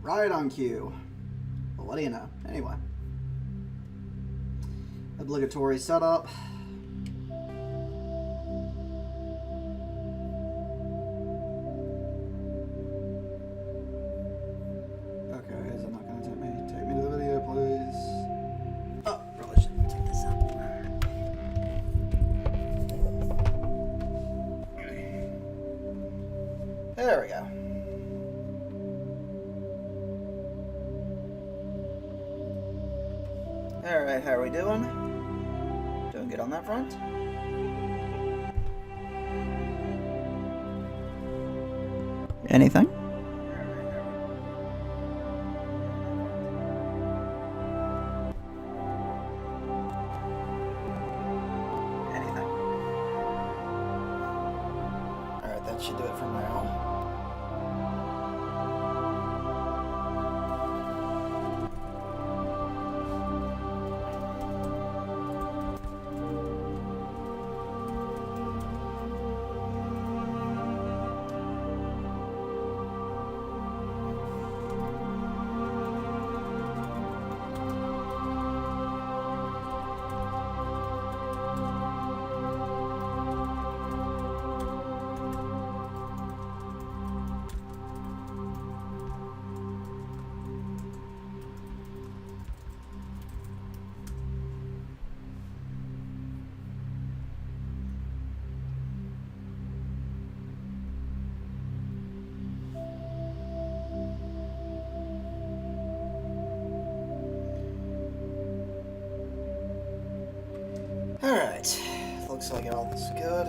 Right on cue. Well, what do you know? Anyway. Obligatory setup. Okay, is it not going to take me? Take me to the video, please. Oh, probably should take this up. There we go. Alright, how are we doing? Doing good on that front? Anything? Anything. Alright, that should do it for now. Alright, looks like all is good.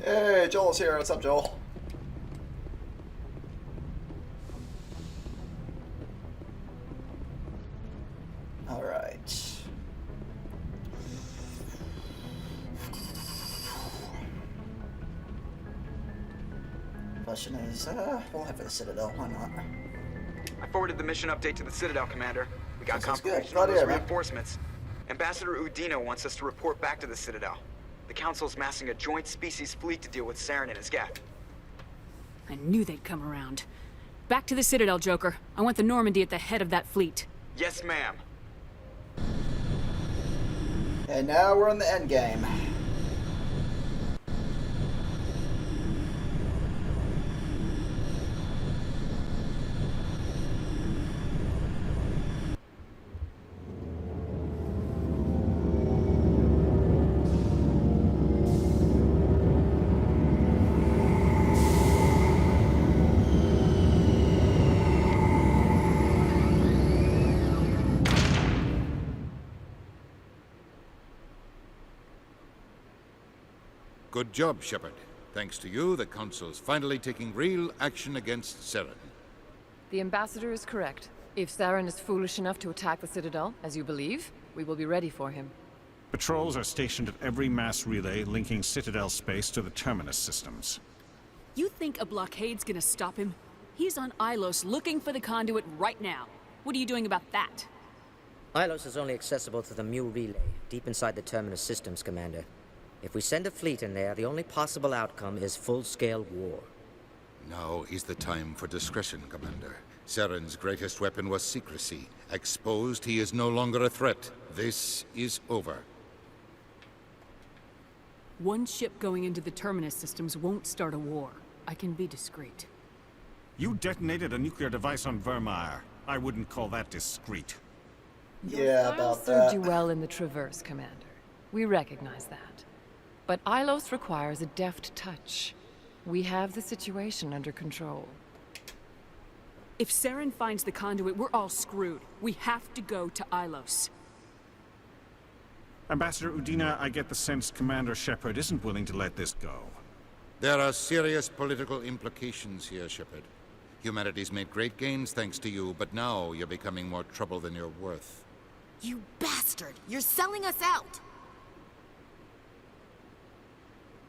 Hey, Joel's here. What's up, Joel? All right. Question is, we'll head for the Citadel. Why not? I forwarded the mission update to the Citadel, Commander. We got Sounds confirmation good. on those Man. reinforcements. Ambassador Udina wants us to report back to the Citadel. The Council's massing a joint species fleet to deal with Saren and his gap. I knew they'd come around. Back to the Citadel, Joker. I want the Normandy at the head of that fleet. Yes, ma'am. And now we're in the end game. Good job, Shepard. Thanks to you, the Council's finally taking real action against Saren. The Ambassador is correct. If Saren is foolish enough to attack the Citadel, as you believe, we will be ready for him. Patrols are stationed at every mass relay linking Citadel space to the Terminus systems. You think a blockade's gonna stop him? He's on Ilos looking for the conduit right now. What are you doing about that? Ilos is only accessible to the Mu relay, deep inside the Terminus systems, Commander. If we send a fleet in there, the only possible outcome is full-scale war. Now is the time for discretion, Commander. Saren's greatest weapon was secrecy. Exposed, he is no longer a threat. This is over. One ship going into the Terminus systems won't start a war. I can be discreet. You detonated a nuclear device on Vermeer. I wouldn't call that discreet. Yeah, Style about served that. you well in the Traverse, Commander. We recognize that. But Ilos requires a deft touch. We have the situation under control. If Saren finds the conduit, we're all screwed. We have to go to Ilos. Ambassador Udina, I get the sense Commander Shepard isn't willing to let this go. There are serious political implications here, Shepard. Humanity's made great gains thanks to you, but now you're becoming more trouble than you're worth. You bastard! You're selling us out!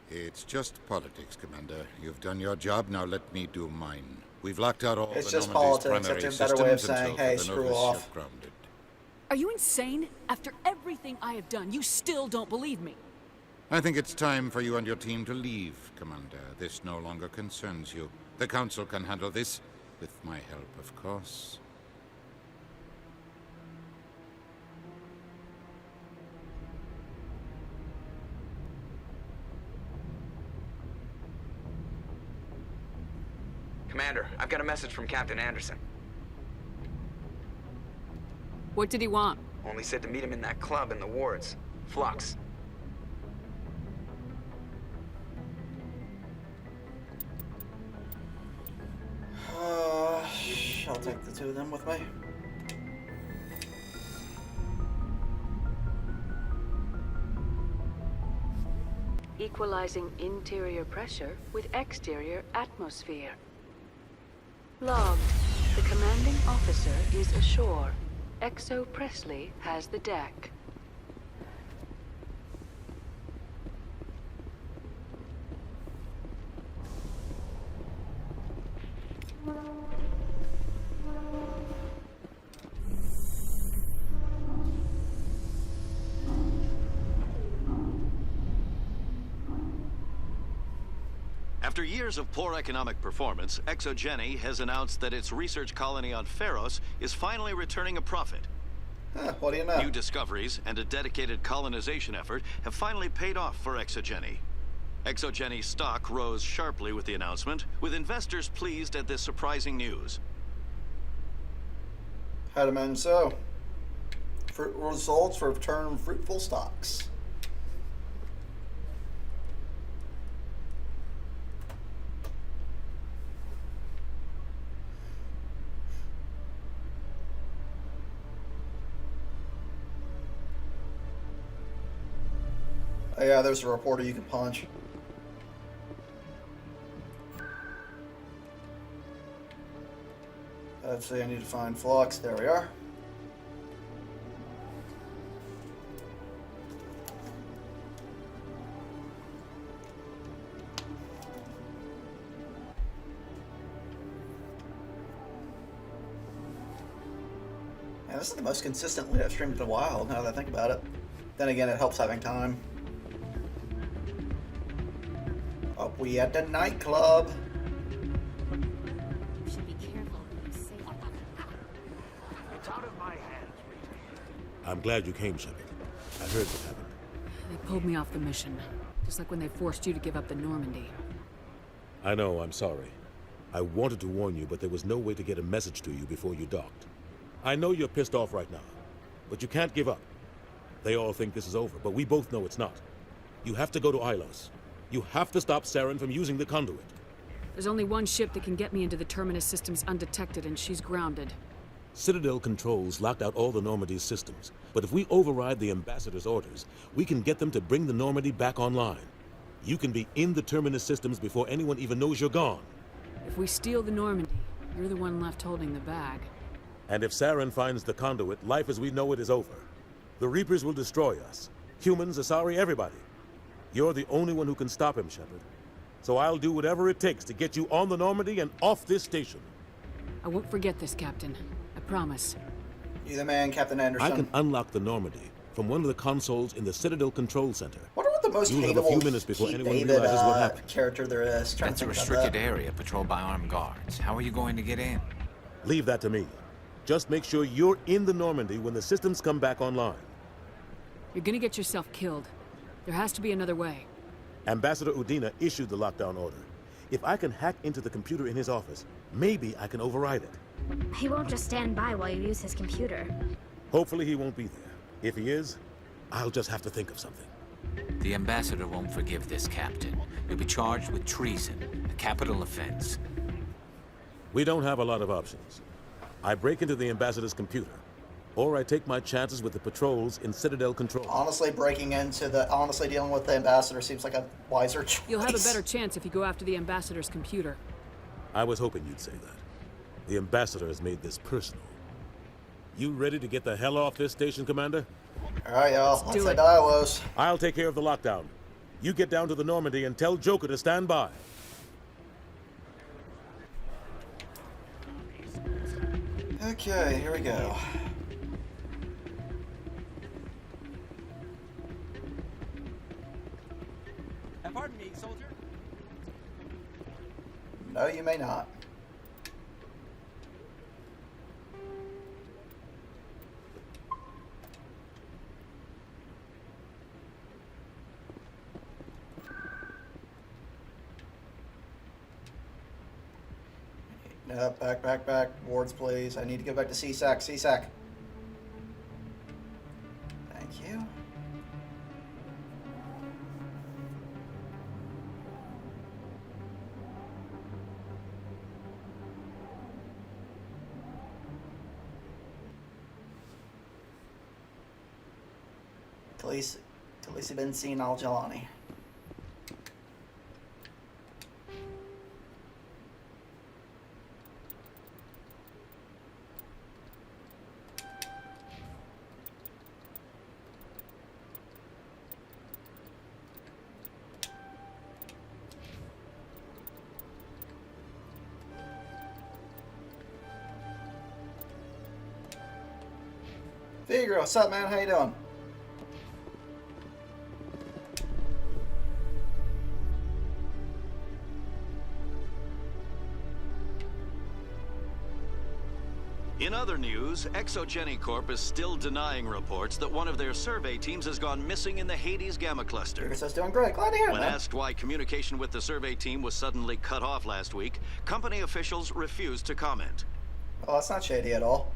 It's just politics, Commander. You've done your job, now let me do mine. We've locked out all It's the just Normandy's politics, primary it's a better way of systems saying, until hey, the screw Novus off. have grounded. Are you insane? After everything I have done, you still don't believe me. I think it's time for you and your team to leave, Commander. This no longer concerns you. The Council can handle this, with my help, of course. Commander, I've got a message from Captain Anderson. What did he want? Only said to meet him in that club in the wards. Flux. I'll take the two of them with me. Equalizing interior pressure with exterior atmosphere. Logged. The commanding officer is ashore. Exo Presley has the deck. After years of poor economic performance, ExoGeni has announced that its research colony on Pharos is finally returning a profit. What do you know? New discoveries and a dedicated colonization effort have finally paid off for ExoGeni. ExoGeni's stock rose sharply with the announcement, with investors pleased at this surprising news. How to manage so. Fruit results for return fruitful stocks. Oh, yeah, there's a reporter you can punch. Let's see, I need to find Flux. There we are. Man, this is the most consistent lead I've streamed in a while, now that I think about it. Then again, it helps having time. Up we at the nightclub. You should be careful what you say. It's out of my hands. I'm glad you came, Shepard. I heard what happened. They pulled me off the mission. Just like when they forced you to give up the Normandy. I know, I'm sorry. I wanted to warn you, but there was no way to get a message to you before you docked. I know you're pissed off right now, but you can't give up. They all think this is over, but we both know it's not. You have to go to Ilos. You have to stop Saren from using the conduit. There's only one ship that can get me into the Terminus systems undetected, and she's grounded. Citadel controls locked out all the Normandy's systems, but if we override the Ambassador's orders, we can get them to bring the Normandy back online. You can be in the Terminus systems before anyone even knows you're gone. If we steal the Normandy, you're the one left holding the bag. And if Saren finds the conduit, life as we know it is over. The Reapers will destroy us. Humans, Asari, everybody. You're the only one who can stop him, Shepard. So I'll do whatever it takes to get you on the Normandy and off this station. I won't forget this, Captain. I promise. You the man, Captain Anderson. I can unlock the Normandy from one of the consoles in the Citadel Control Center. Wonder what the most You'll have a hateable few minutes before Pete anyone David, realizes what happened. character there is. Trying That's to a think about restricted that. area patrolled by armed guards. How are you going to get in? Leave that to me. Just make sure you're in the Normandy when the systems come back online. You're gonna get yourself killed. There has to be another way. Ambassador Udina issued the lockdown order. If I can hack into the computer in his office, maybe I can override it. He won't just stand by while you use his computer. Hopefully he won't be there. If he is, I'll just have to think of something. The ambassador won't forgive this, Captain. You'll be charged with treason, a capital offense. We don't have a lot of options. I break into the ambassador's computer. or I take my chances with the patrols in Citadel control. Honestly, dealing with the ambassador seems like a wiser choice. You'll have a better chance if you go after the ambassador's computer. I was hoping you'd say that. The ambassador has made this personal. You ready to get the hell off this station, Commander? All right, y'all. Let's head to Ilos. I'll take care of the lockdown. You get down to the Normandy and tell Joker to stand by. Okay, here we go. Pardon me, soldier. No, you may not. No, back. Wards, please. I need to go back to CSAC. CSAC. Thank you. Khaleesi Benzine Al-Jalani. Figaro, what's up, man? How you doing? In other news, ExoGeni Corp is still denying reports that one of their survey teams has gone missing in the Hades Gamma Cluster. Figuro's doing great. Glad to hear it, When man. asked why communication with the survey team was suddenly cut off last week, company officials refused to comment. Oh, that's not shady at all.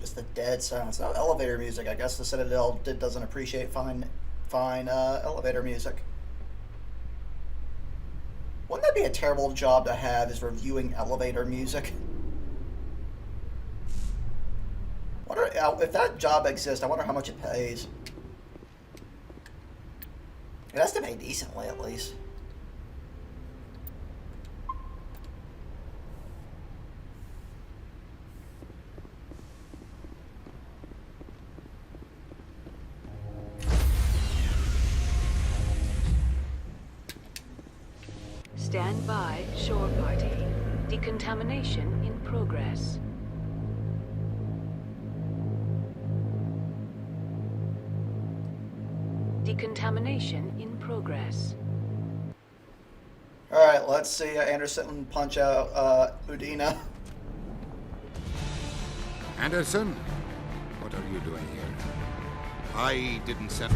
Just the dead silence. No elevator music. I guess the Citadel doesn't appreciate fine elevator music. Wouldn't that be a terrible job to have, is reviewing elevator music? Wonder if that job exists, I wonder how much it pays. It has to pay decently, at least. Stand by, shore party. Decontamination in progress. Decontamination in progress. Alright, let's see Anderson punch out Udina. Anderson? What are you doing here? I didn't send...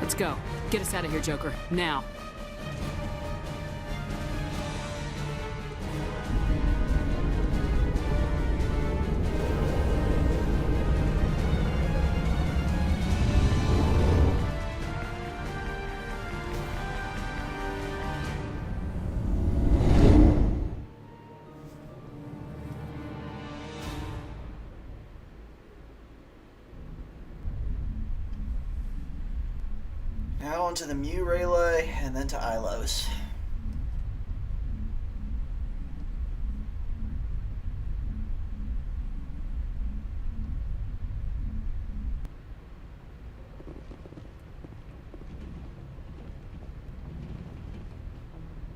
Let's go. Get us out of here, Joker. Now. Now onto the Mu Relay, and then to Ilos.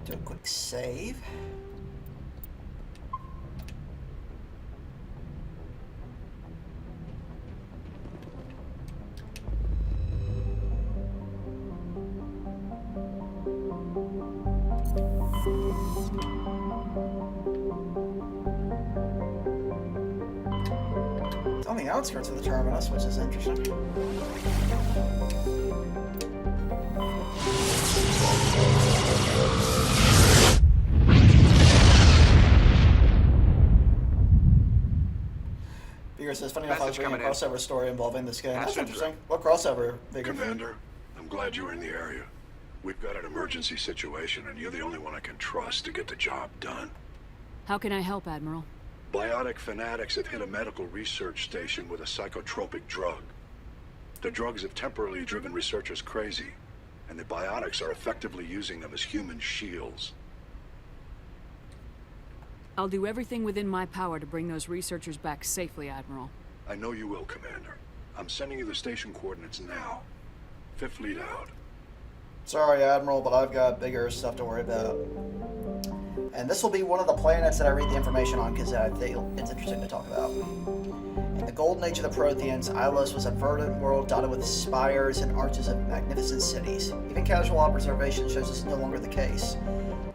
Do a quick save. It's on the outskirts of the terminus, which is interesting. says, funny enough, I was Message reading a coming in. crossover story involving this game. That's Passenger. interesting. What crossover, Vigor? Commander, I'm glad you're in the area. We've got an emergency situation, and you're the only one I can trust to get the job done. How can I help, Admiral? Biotic fanatics have hit a medical research station with a psychotropic drug. The drugs have temporarily driven researchers crazy, and the biotics are effectively using them as human shields. I'll do everything within my power to bring those researchers back safely, Admiral. I know you will, Commander. I'm sending you the station coordinates now. Fifth Fleet out. Sorry, Admiral, but I've got bigger stuff to worry about. And this will be one of the planets that I read the information on because I think it's interesting to talk about. In the golden age of the Protheans, Ilos was a verdant world dotted with spires and arches of magnificent cities. Even casual observation shows this is no longer the case.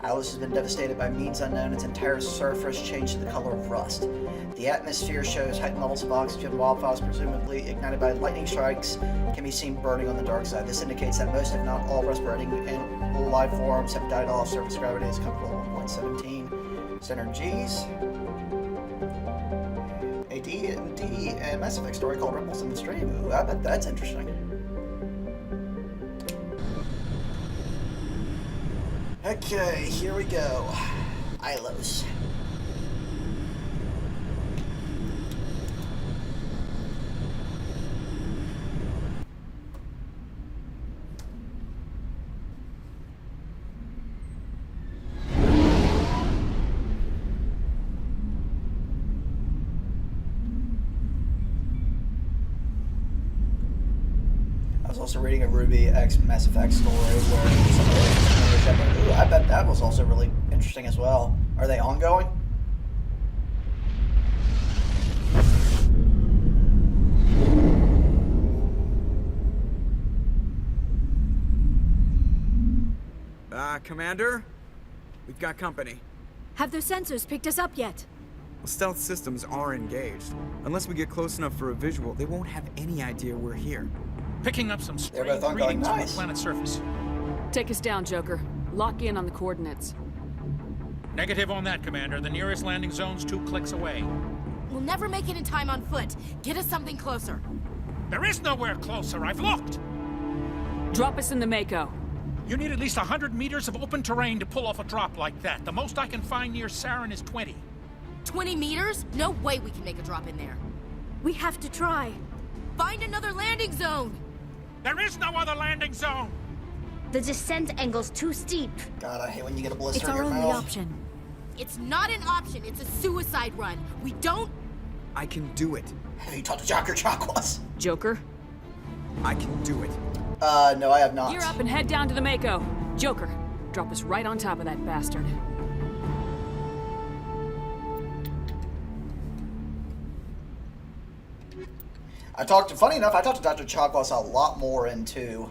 Ilos has been devastated by means unknown, its entire surface changed to the color of rust. The atmosphere shows heightened levels of oxygen. Wildfires, presumably ignited by lightning strikes, can be seen burning on the dark side. This indicates that most, if not all, respirating and life forms have died off. Surface gravity is comfortable at 1.17. Center G's. A D&D and Mass Effect story called Ripples in the Stream. Ooh, I bet that's interesting. Okay, here we go. Ilos. I was also reading a Ruby X Mass Effect story where somebody, ooh, I bet that was also really interesting as well. Are they ongoing? Commander? We've got company. Have those sensors picked us up yet? Stealth systems are engaged. Unless we get close enough for a visual, they won't have any idea we're here. Picking up some They're strange both ongoing. readings from the Nice. planet's surface. Take us down, Joker. Lock in on the coordinates. Negative on that, Commander. The nearest landing zone's 2 clicks away. We'll never make it in time on foot. Get us something closer. There is nowhere closer. I've looked. Drop us in the Mako. You need at least 100 meters of open terrain to pull off a drop like that. The most I can find near Saren is 20. 20 meters? No way we can make a drop in there. We have to try. Find another landing zone. There is no other landing zone. The descent angle's too steep. God, I hate when you get a blister It's in our your only mouth. option. It's not an option. It's a suicide run. We don't... I can do it. Have you talked to Joker Chakwas? Joker? I can do it. No, I have not. Gear up and head down to the Mako. Joker, drop us right on top of that bastard. Funny enough, I talked to Dr. Chakwas a lot more into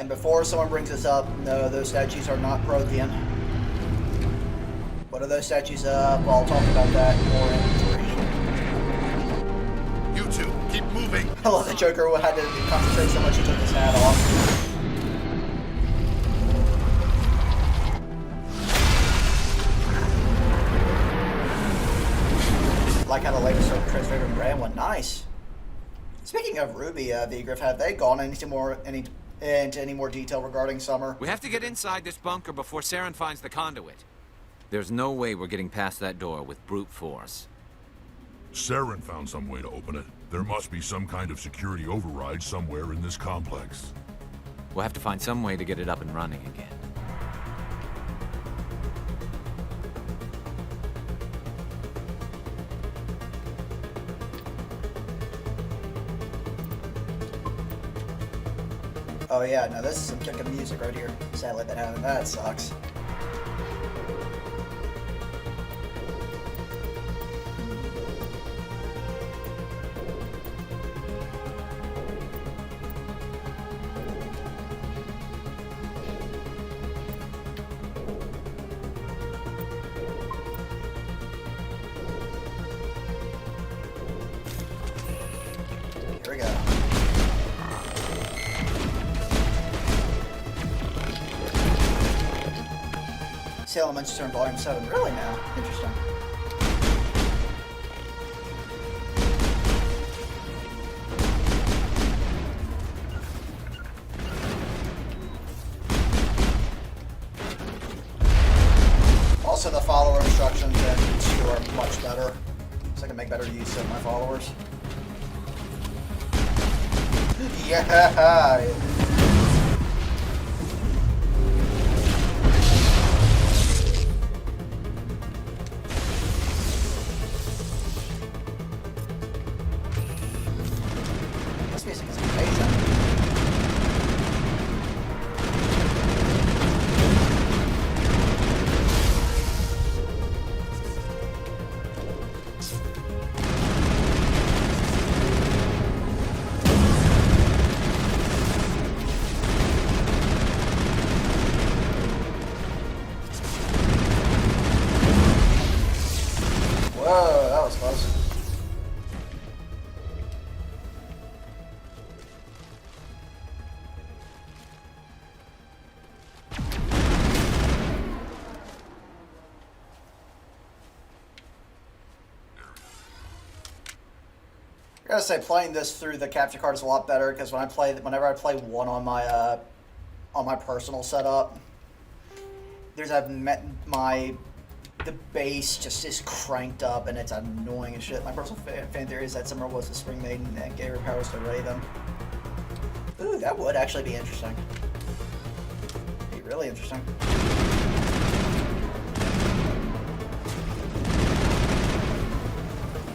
And before someone brings this up, no, those statues are not Prothean. What are those statues of? I'll talk about that more in 3. You two, keep moving. I love that Joker had to concentrate so much he took his hat off. Like how the latest transfigured brand one. Nice. Speaking of Ruby, Vigriff, have they gone into any more detail regarding Summer? We have to get inside this bunker before Saren finds the conduit. There's no way we're getting past that door with brute force. Saren found some way to open it. There must be some kind of security override somewhere in this complex. We'll have to find some way to get it up and running again. Oh yeah, no, this is some kicking music right here. Sadly, that sucks. Salem Manchester in Volume 7. Really now? Interesting. Also, the follower instructions in 2 are much better, so I can make better use of my followers. Yeah! This music is amazing. Whoa, that was close. I gotta say, playing this through the capture card is a lot better because whenever I play one on my personal setup, the bass just is cranked up and it's annoying as shit. My personal fan theory is that Summer was the Spring Maiden and gave her powers to Raven. Ooh, that would actually be interesting. Be really interesting.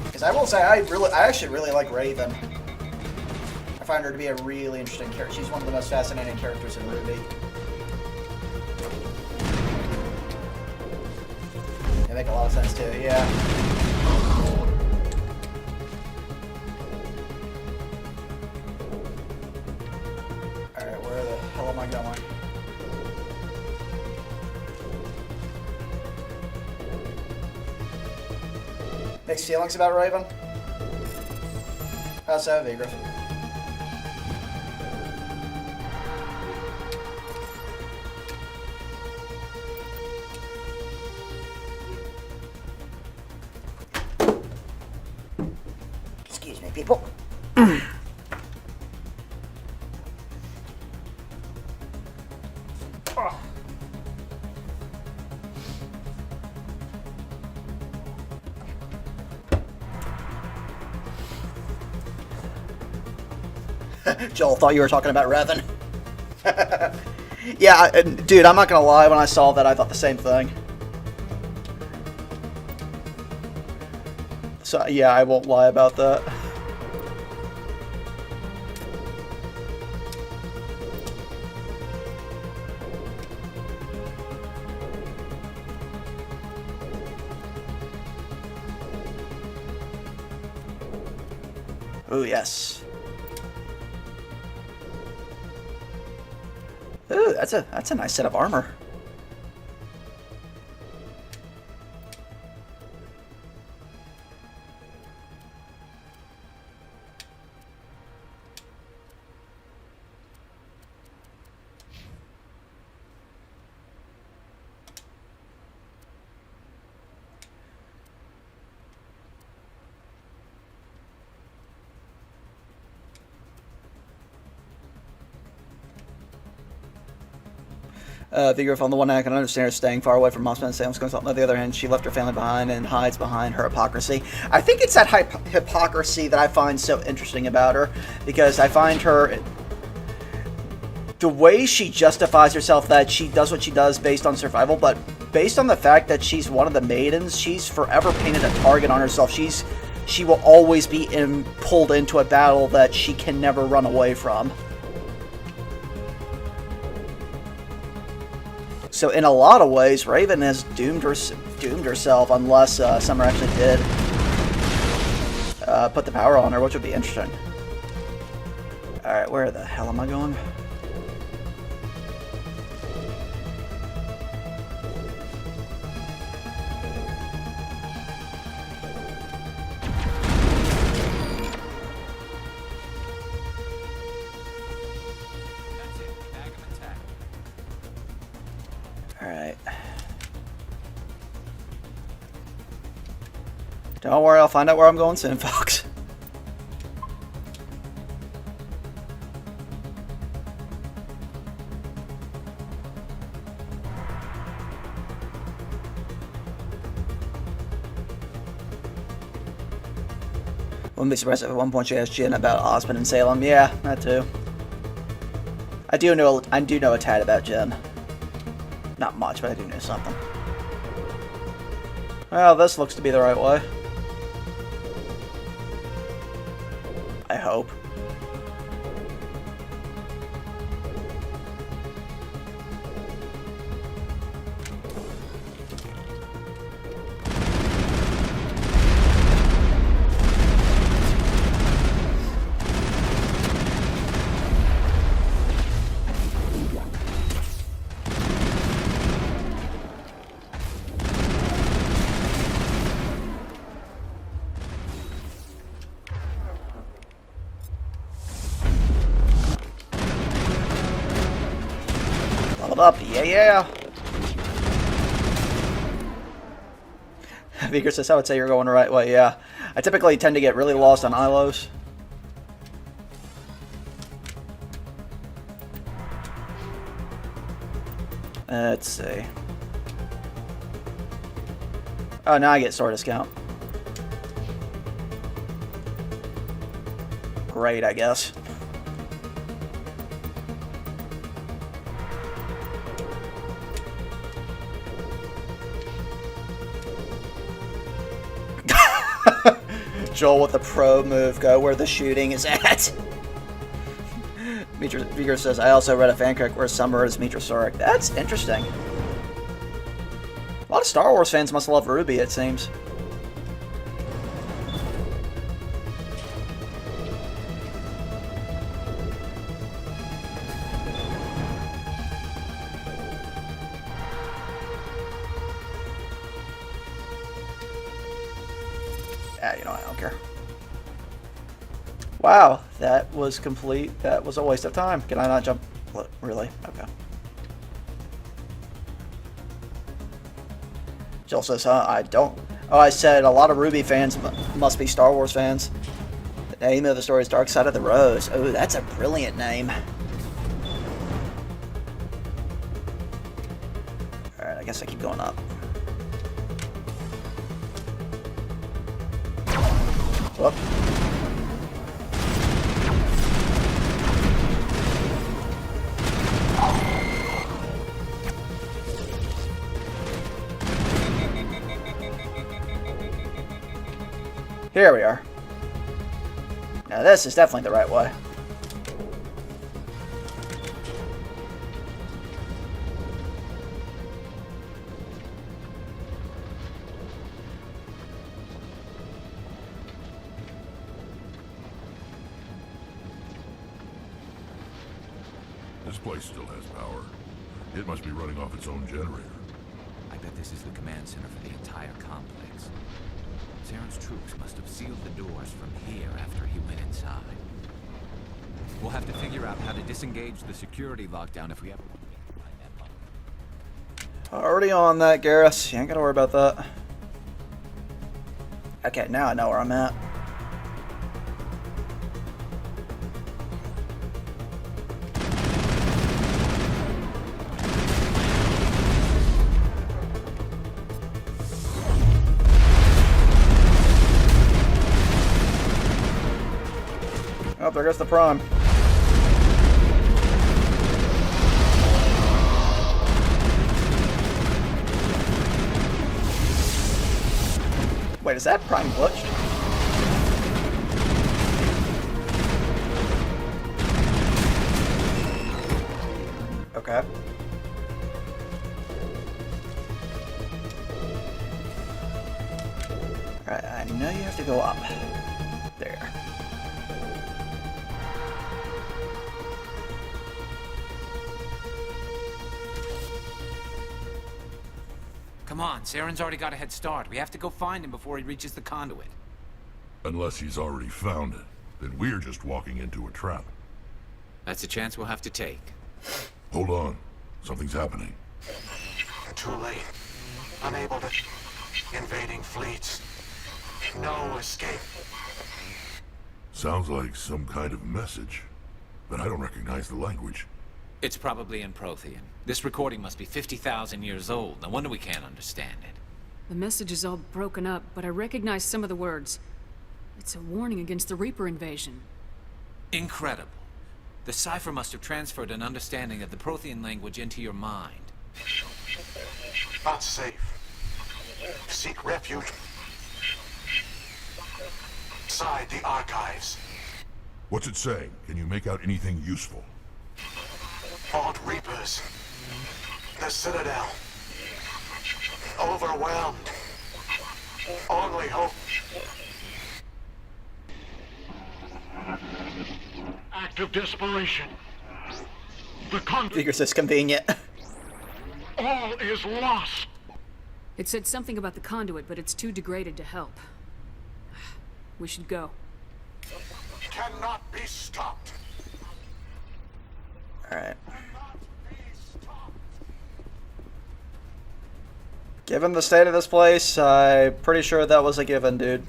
Because I will say, I actually really like Raven. I find her to be a really interesting character. She's one of the most fascinating characters in RWBY. They make a lot of sense too, yeah. Alright, where the hell am I going? Mixed feelings about Raven? How's that, Vigriff? Excuse me, people. Joel thought you were talking about Revan. Yeah, dude, I'm not gonna lie, when I saw that I thought the same thing. So yeah, I won't lie about that. Oh yes. Ooh, that's a nice set of armor. Vigriff, on the one hand, I can understand her staying far away from Mossman and Salem's Guns. On the other hand, she left her family behind and hides behind her hypocrisy. I think it's that hypocrisy that I find so interesting about her, because I find her... the way she justifies herself, that she does what she does based on survival, but based on the fact that she's one of the maidens, she's forever painted a target on herself. She will always be pulled into a battle that she can never run away from. So in a lot of ways, Raven has doomed herself, unless Summer actually did put the power on her, which would be interesting. Alright, where the hell am I going? Alright. Don't worry, I'll find out where I'm going soon, folks. Wouldn't be surprised if at one point she asked Jin about Osmond and Salem. Yeah, that too. I do know a tad about Jin. Not much, but I do know something. Well, this looks to be the right way. I hope. Up, yeah. Viger says, I would say you're going the right way, yeah. I typically tend to get really lost on Ilos. Let's see. Oh, now I get store discount. Great, I guess. Joel with the pro move, go where the shooting is at. Viger says, I also read a fanfic where Summer is Mitra Surik. That's interesting. A lot of Star Wars fans must love Ruby, it seems. You know, I don't care. Wow, that was complete. That was a waste of time. Can I not jump? Really? Okay. Jill says, huh? I don't. Oh, I said a lot of Ruby fans must be Star Wars fans. The name of the story is Dark Side of the Rose. Oh, that's a brilliant name. Alright, I guess I keep going up. Whoop. Here we are. Now this is definitely the right way. This place still has power. It must be running off its own generator. I bet this is the command center for the entire complex. Saren's troops must have sealed the doors from here after he went inside. We'll have to figure out how to disengage the security lockdown if we ever want to find that bomb. Already on that, Garrus. You ain't gotta worry about that. Okay, now I know where I'm at. Oh, there goes the Prime. Wait, is that Prime glitched? Okay. Alright, I know you have to go up. There. Come on, Saren's already got a head start. We have to go find him before he reaches the conduit. Unless he's already found it, then we're just walking into a trap. That's a chance we'll have to take. Hold on. Something's happening. Too late. Unable to... Invading fleets. No escape. Sounds like some kind of message, but I don't recognize the language. It's probably in Prothean. This recording must be 50,000 years old. No wonder we can't understand it. The message is all broken up, but I recognize some of the words. It's a warning against the Reaper invasion. Incredible. The cipher must have transferred an understanding of the Prothean language into your mind. Not safe. Seek refuge inside the archives. What's it saying? Can you make out anything useful? Fought Reapers. The Citadel. Overwhelmed. Only hope. Act of desperation. The Figures it's convenient. all is lost. It said something about the conduit, but it's too degraded to help. We should go. Cannot be stopped. Alright. Given the state of this place, I'm pretty sure that was a given, dude.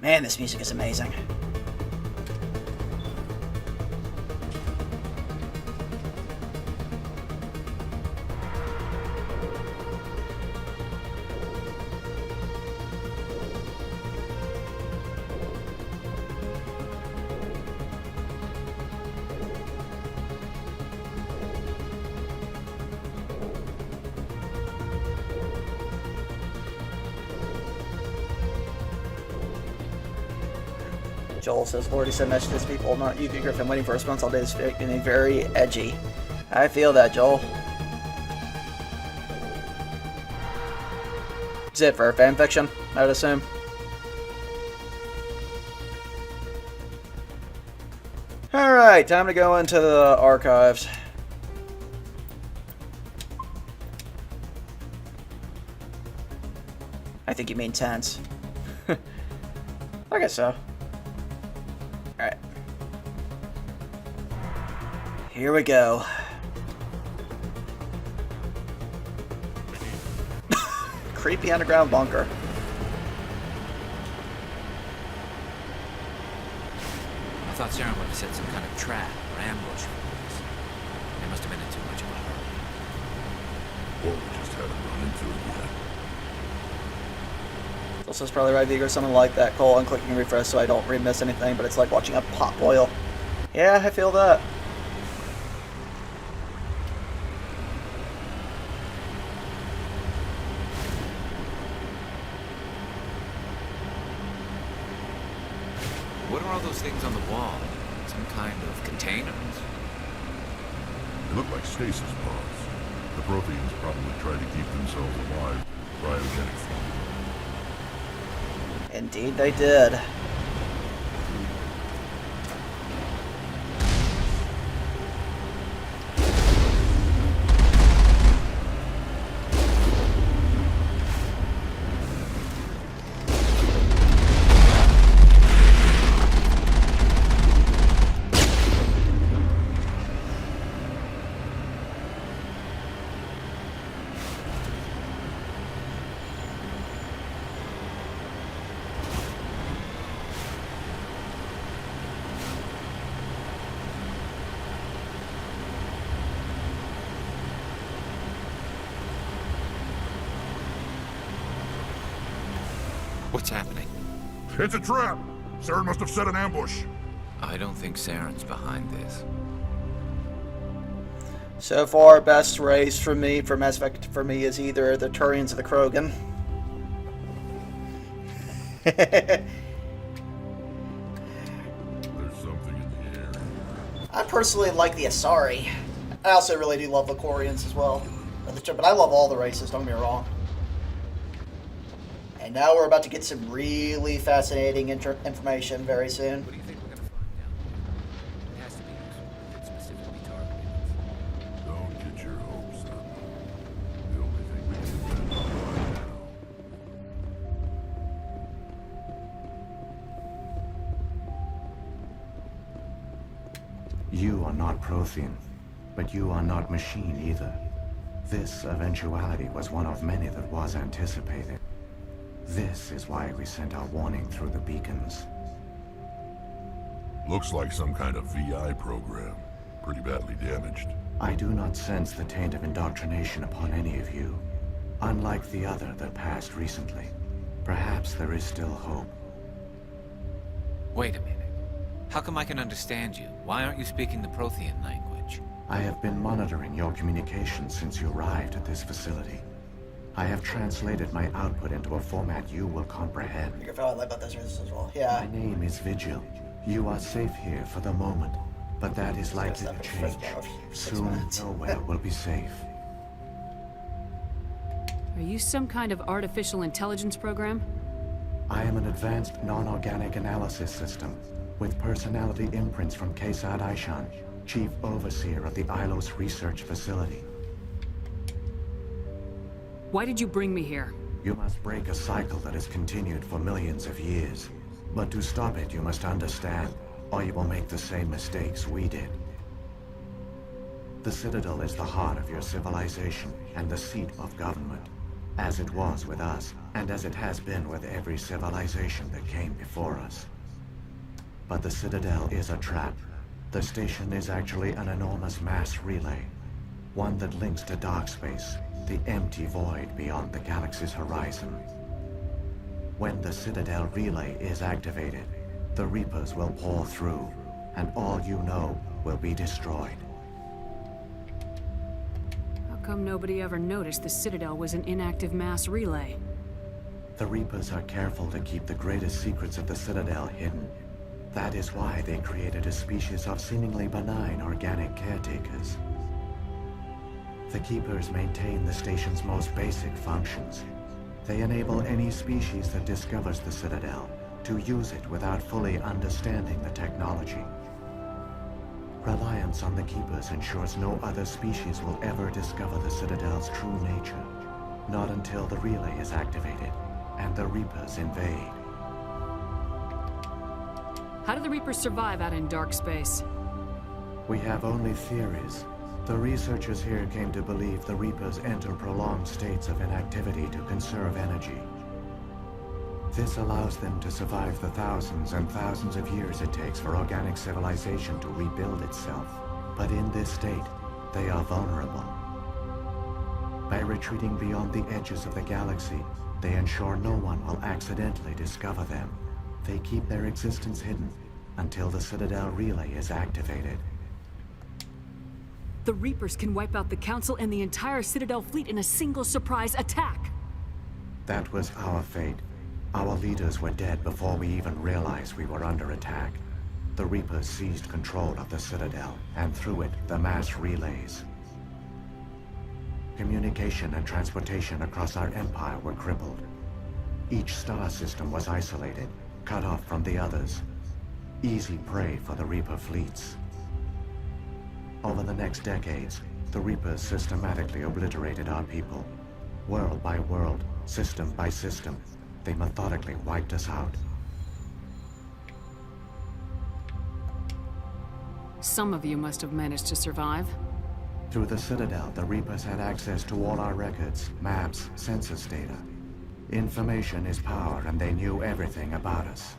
Man, this music is amazing. Joel says, Lordy sent messages to people, not you, Griffin, waiting for a response all day. This is getting very edgy. I feel that, Joel. Is it for fanfiction, I would assume? Alright, time to go into the archives. I think you mean tents. I guess so. Alright. Here we go. Creepy underground bunker. I thought Saren would have set some kind of trap or ambush for us. They must have been in too much of a hurry. Or we just haven't run into it yet. Also, it's probably right, Vigor, something like that. Cole, I'm clicking refresh so I don't miss anything, but it's like watching a pot boil. Yeah, I feel that. What are all those things on the wall? Some kind of containers? They look like stasis pods. The Protheans probably tried to keep themselves alive. Cryogenic form. Indeed they did. What's happening? It's a trap! Saren must have set an ambush. I don't think Saren's behind this. So far, best race for me, for Mass Effect for me, is either the Turians or the Krogan. There's something in the air. I personally like the Asari. I also really do love the Quarians as well. But I love all the races, don't get me wrong. And now we're about to get some really fascinating information very soon. What do you think we're gonna find down there? It has to be useful. Specifically targeted. Don't get your hopes up. The only thing we can depend on right now. You are not Prothean, but you are not machine either. This eventuality was one of many that was anticipated. This is why we sent our warning through the beacons. Looks like some kind of VI program. Pretty badly damaged. I do not sense the taint of indoctrination upon any of you, unlike the other that passed recently. Perhaps there is still hope. Wait a minute. How come I can understand you? Why aren't you speaking the Prothean language? I have been monitoring your communications since you arrived at this facility. I have translated my output into a format you will comprehend. You can probably about this as well. Yeah. My name is Vigil. You are safe here for the moment, but that is likely to change. Soon, nowhere will be safe. Are you some kind of artificial intelligence program? I am an advanced non-organic analysis system with personality imprints from Kesad Aishan, Chief Overseer of the Ilos Research Facility. Why did you bring me here? You must break a cycle that has continued for millions of years. But to stop it, you must understand, or you will make the same mistakes we did. The Citadel is the heart of your civilization and the seat of government, as it was with us, and as it has been with every civilization that came before us. But the Citadel is a trap. The station is actually an enormous mass relay, one that links to dark space, the empty void beyond the galaxy's horizon. When the Citadel relay is activated, the Reapers will pour through, and all you know will be destroyed. How come nobody ever noticed the Citadel was an inactive mass relay? The Reapers are careful to keep the greatest secrets of the Citadel hidden. That is why they created a species of seemingly benign organic caretakers. The Keepers maintain the station's most basic functions. They enable any species that discovers the Citadel to use it without fully understanding the technology. Reliance on the Keepers ensures no other species will ever discover the Citadel's true nature. Not until the relay is activated and the Reapers invade. How do the Reapers survive out in dark space? We have only theories. The researchers here came to believe the Reapers enter prolonged states of inactivity to conserve energy. This allows them to survive the thousands and thousands of years it takes for organic civilization to rebuild itself. But in this state, they are vulnerable. By retreating beyond the edges of the galaxy, they ensure no one will accidentally discover them. They keep their existence hidden until the Citadel relay is activated. The Reapers can wipe out the Council and the entire Citadel fleet in a single surprise attack! That was our fate. Our leaders were dead before we even realized we were under attack. The Reapers seized control of the Citadel, and through it, the mass relays. Communication and transportation across our empire were crippled. Each star system was isolated, cut off from the others. Easy prey for the Reaper fleets. Over the next decades, the Reapers systematically obliterated our people. World by world, system by system, they methodically wiped us out. Some of you must have managed to survive. Through the Citadel, the Reapers had access to all our records, maps, census data. Information is power, and they knew everything about us.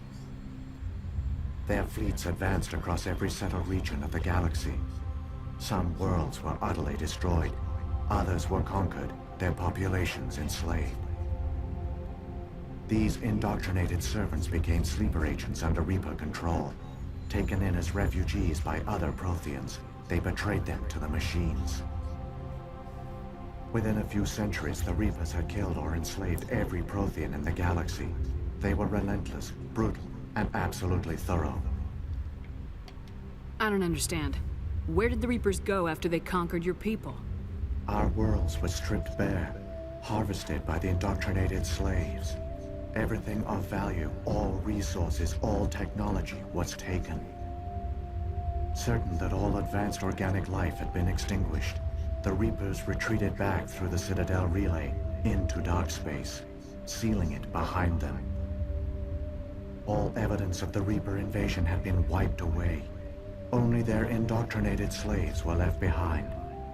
Their fleets advanced across every settled region of the galaxy. Some worlds were utterly destroyed. Others were conquered, their populations enslaved. These indoctrinated servants became sleeper agents under Reaper control. Taken in as refugees by other Protheans, they betrayed them to the machines. Within a few centuries, the Reapers had killed or enslaved every Prothean in the galaxy. They were relentless, brutal, and absolutely thorough. I don't understand. Where did the Reapers go after they conquered your people? Our worlds were stripped bare, harvested by the indoctrinated slaves. Everything of value, all resources, all technology was taken. Certain that all advanced organic life had been extinguished, the Reapers retreated back through the Citadel relay into dark space, sealing it behind them. All evidence of the Reaper invasion had been wiped away. Only their indoctrinated slaves were left behind,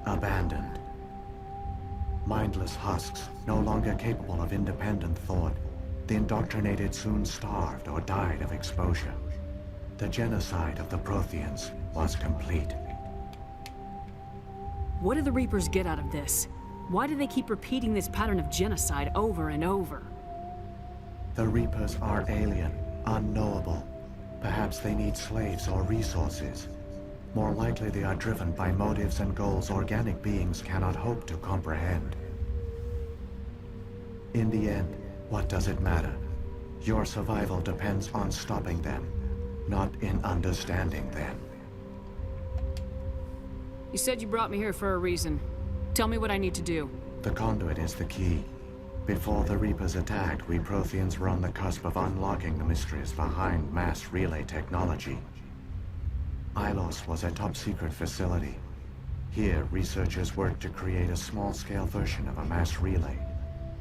abandoned. Mindless husks, no longer capable of independent thought, the indoctrinated soon starved or died of exposure. The genocide of the Protheans was complete. What do the Reapers get out of this? Why do they keep repeating this pattern of genocide over and over? The Reapers are alien, unknowable. Perhaps they need slaves or resources. More likely they are driven by motives and goals organic beings cannot hope to comprehend. In the end, what does it matter? Your survival depends on stopping them, not in understanding them. You said you brought me here for a reason. Tell me what I need to do. The conduit is the key. Before the Reapers attacked, we Protheans were on the cusp of unlocking the mysteries behind mass relay technology. Ilos was a top-secret facility. Here, researchers worked to create a small-scale version of a mass relay,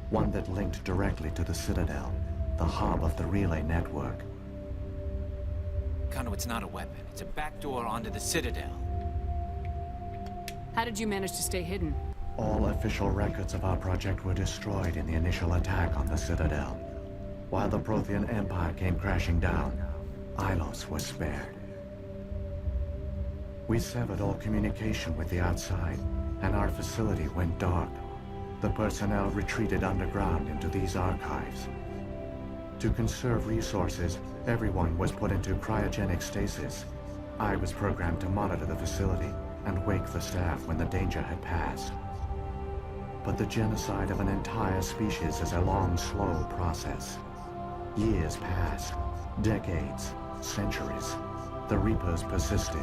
one that linked directly to the Citadel, the hub of the relay network. Conduit's not a weapon. It's a backdoor onto the Citadel. How did you manage to stay hidden? All official records of our project were destroyed in the initial attack on the Citadel. While the Prothean Empire came crashing down, Ilos was spared. We severed all communication with the outside, and our facility went dark. The personnel retreated underground into these archives. To conserve resources, everyone was put into cryogenic stasis. I was programmed to monitor the facility and wake the staff when the danger had passed. But the genocide of an entire species is a long, slow process. Years passed, decades, centuries. The Reapers persisted,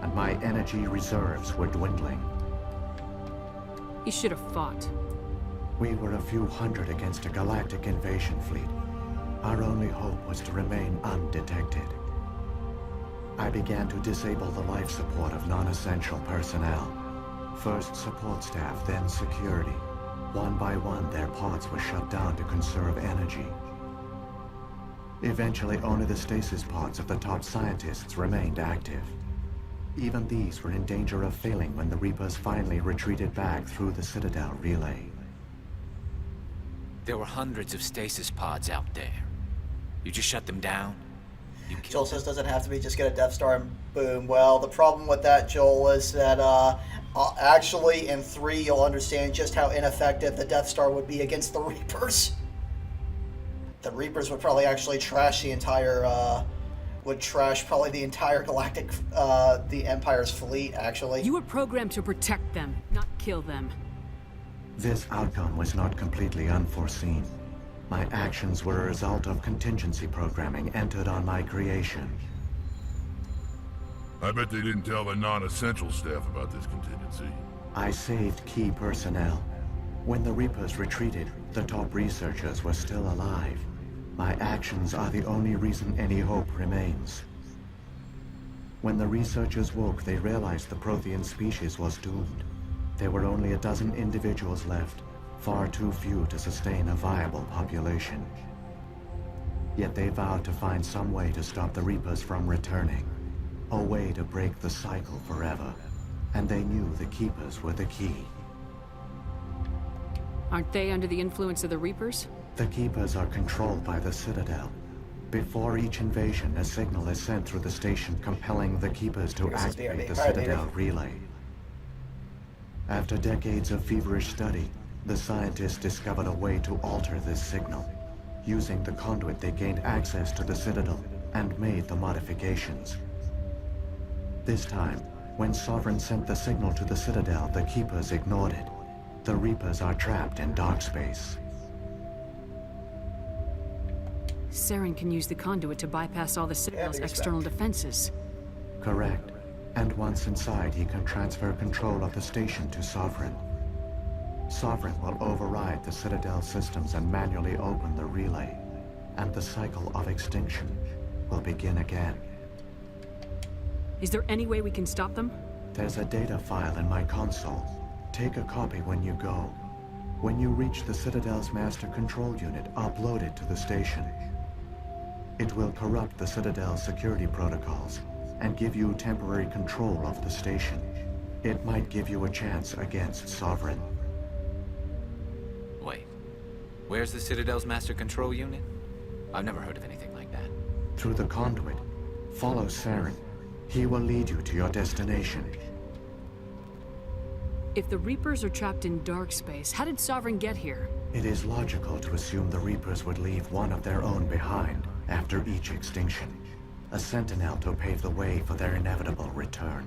and my energy reserves were dwindling. You should have fought. We were a few hundred against a galactic invasion fleet. Our only hope was to remain undetected. I began to disable the life support of non-essential personnel. First support staff, then security. One by one, their pods were shut down to conserve energy. Eventually, only the stasis pods of the top scientists remained active. Even these were in danger of failing when the Reapers finally retreated back through the Citadel relay. There were hundreds of stasis pods out there. You just shut them down? Joel says doesn't have to be just get a Death Star and boom. Well, the problem with that, Joel, is that actually in 3 you'll understand just how ineffective the Death Star would be against the Reapers. The Reapers would probably actually trash the entire, would trash probably the entire galactic, the Empire's fleet, actually. You were programmed to protect them, not kill them. This outcome was not completely unforeseen. My actions were a result of contingency programming entered on my creation. I bet they didn't tell the non-essential staff about this contingency. I saved key personnel. When the Reapers retreated, the top researchers were still alive. My actions are the only reason any hope remains. When the researchers woke, they realized the Prothean species was doomed. There were only a dozen individuals left, far too few to sustain a viable population. Yet they vowed to find some way to stop the Reapers from returning, a way to break the cycle forever. And they knew the Keepers were the key. Aren't they under the influence of the Reapers? The Keepers are controlled by the Citadel. Before each invasion, a signal is sent through the station compelling the Keepers to activate the Citadel relay. After decades of feverish study, the scientists discovered a way to alter this signal. Using the conduit, they gained access to the Citadel and made the modifications. This time, when Sovereign sent the signal to the Citadel, the Keepers ignored it. The Reapers are trapped in dark space. Saren can use the conduit to bypass all the Citadel's external defenses. Correct. And once inside, he can transfer control of the station to Sovereign. Sovereign will override the Citadel systems and manually open the relay. And the cycle of extinction will begin again. Is there any way we can stop them? There's a data file in my console. Take a copy when you go. When you reach the Citadel's master control unit, upload it to the station. It will corrupt the Citadel's security protocols and give you temporary control of the station. It might give you a chance against Sovereign. Wait. Where's the Citadel's master control unit? I've never heard of anything like that. Through the conduit, follow Saren. He will lead you to your destination. If the Reapers are trapped in dark space, how did Sovereign get here? It is logical to assume the Reapers would leave one of their own behind after each extinction. A sentinel to pave the way for their inevitable return.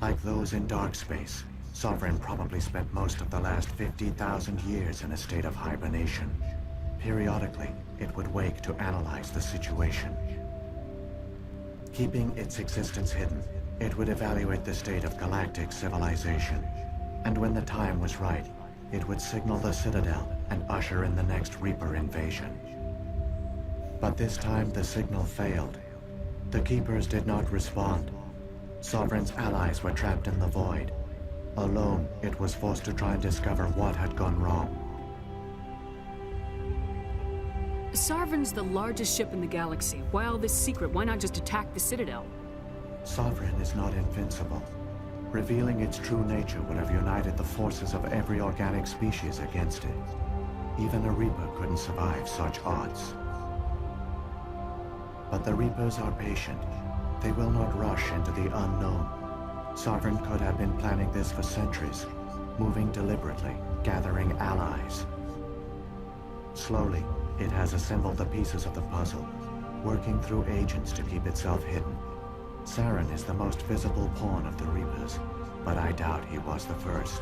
Like those in dark space, Sovereign probably spent most of the last 50,000 years in a state of hibernation. Periodically, it would wake to analyze the situation. Keeping its existence hidden, it would evaluate the state of galactic civilization. And when the time was right, it would signal the Citadel and usher in the next Reaper invasion. But this time the signal failed. The Keepers did not respond. Sovereign's allies were trapped in the void. Alone, it was forced to try and discover what had gone wrong. Sovereign's the largest ship in the galaxy. Why all this secret? Why not just attack the Citadel? Sovereign is not invincible. Revealing its true nature would have united the forces of every organic species against it. Even a Reaper couldn't survive such odds. But the Reapers are patient. They will not rush into the unknown. Sovereign could have been planning this for centuries, moving deliberately, gathering allies. Slowly, it has assembled the pieces of the puzzle, working through agents to keep itself hidden. Saren is the most visible pawn of the Reapers, but I doubt he was the first.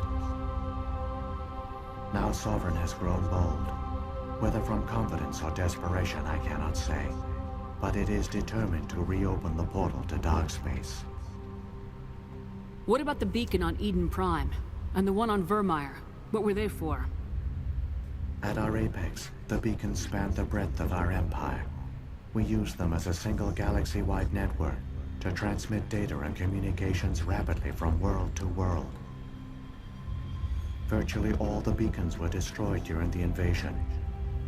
Now Sovereign has grown bold. Whether from confidence or desperation, I cannot say. But it is determined to reopen the portal to dark space. What about the beacon on Eden Prime? And the one on Vermeer? What were they for? At our apex, the beacons spanned the breadth of our empire. We used them as a single galaxy-wide network to transmit data and communications rapidly from world to world. Virtually all the beacons were destroyed during the invasion,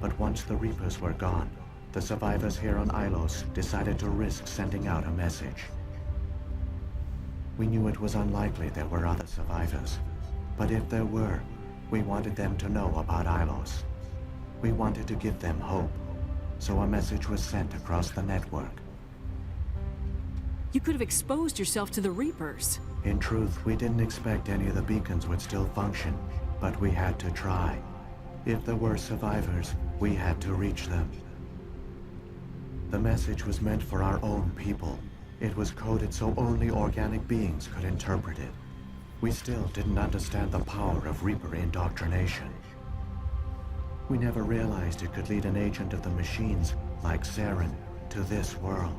but once the Reapers were gone, the survivors here on Ilos decided to risk sending out a message. We knew it was unlikely there were other survivors, but if there were, we wanted them to know about Ilos. We wanted to give them hope, so a message was sent across the network. You could have exposed yourself to the Reapers. In truth, we didn't expect any of the beacons would still function, but we had to try. If there were survivors, we had to reach them. The message was meant for our own people. It was coded so only organic beings could interpret it. We still didn't understand the power of Reaper indoctrination. We never realized it could lead an agent of the machines, like Saren, to this world.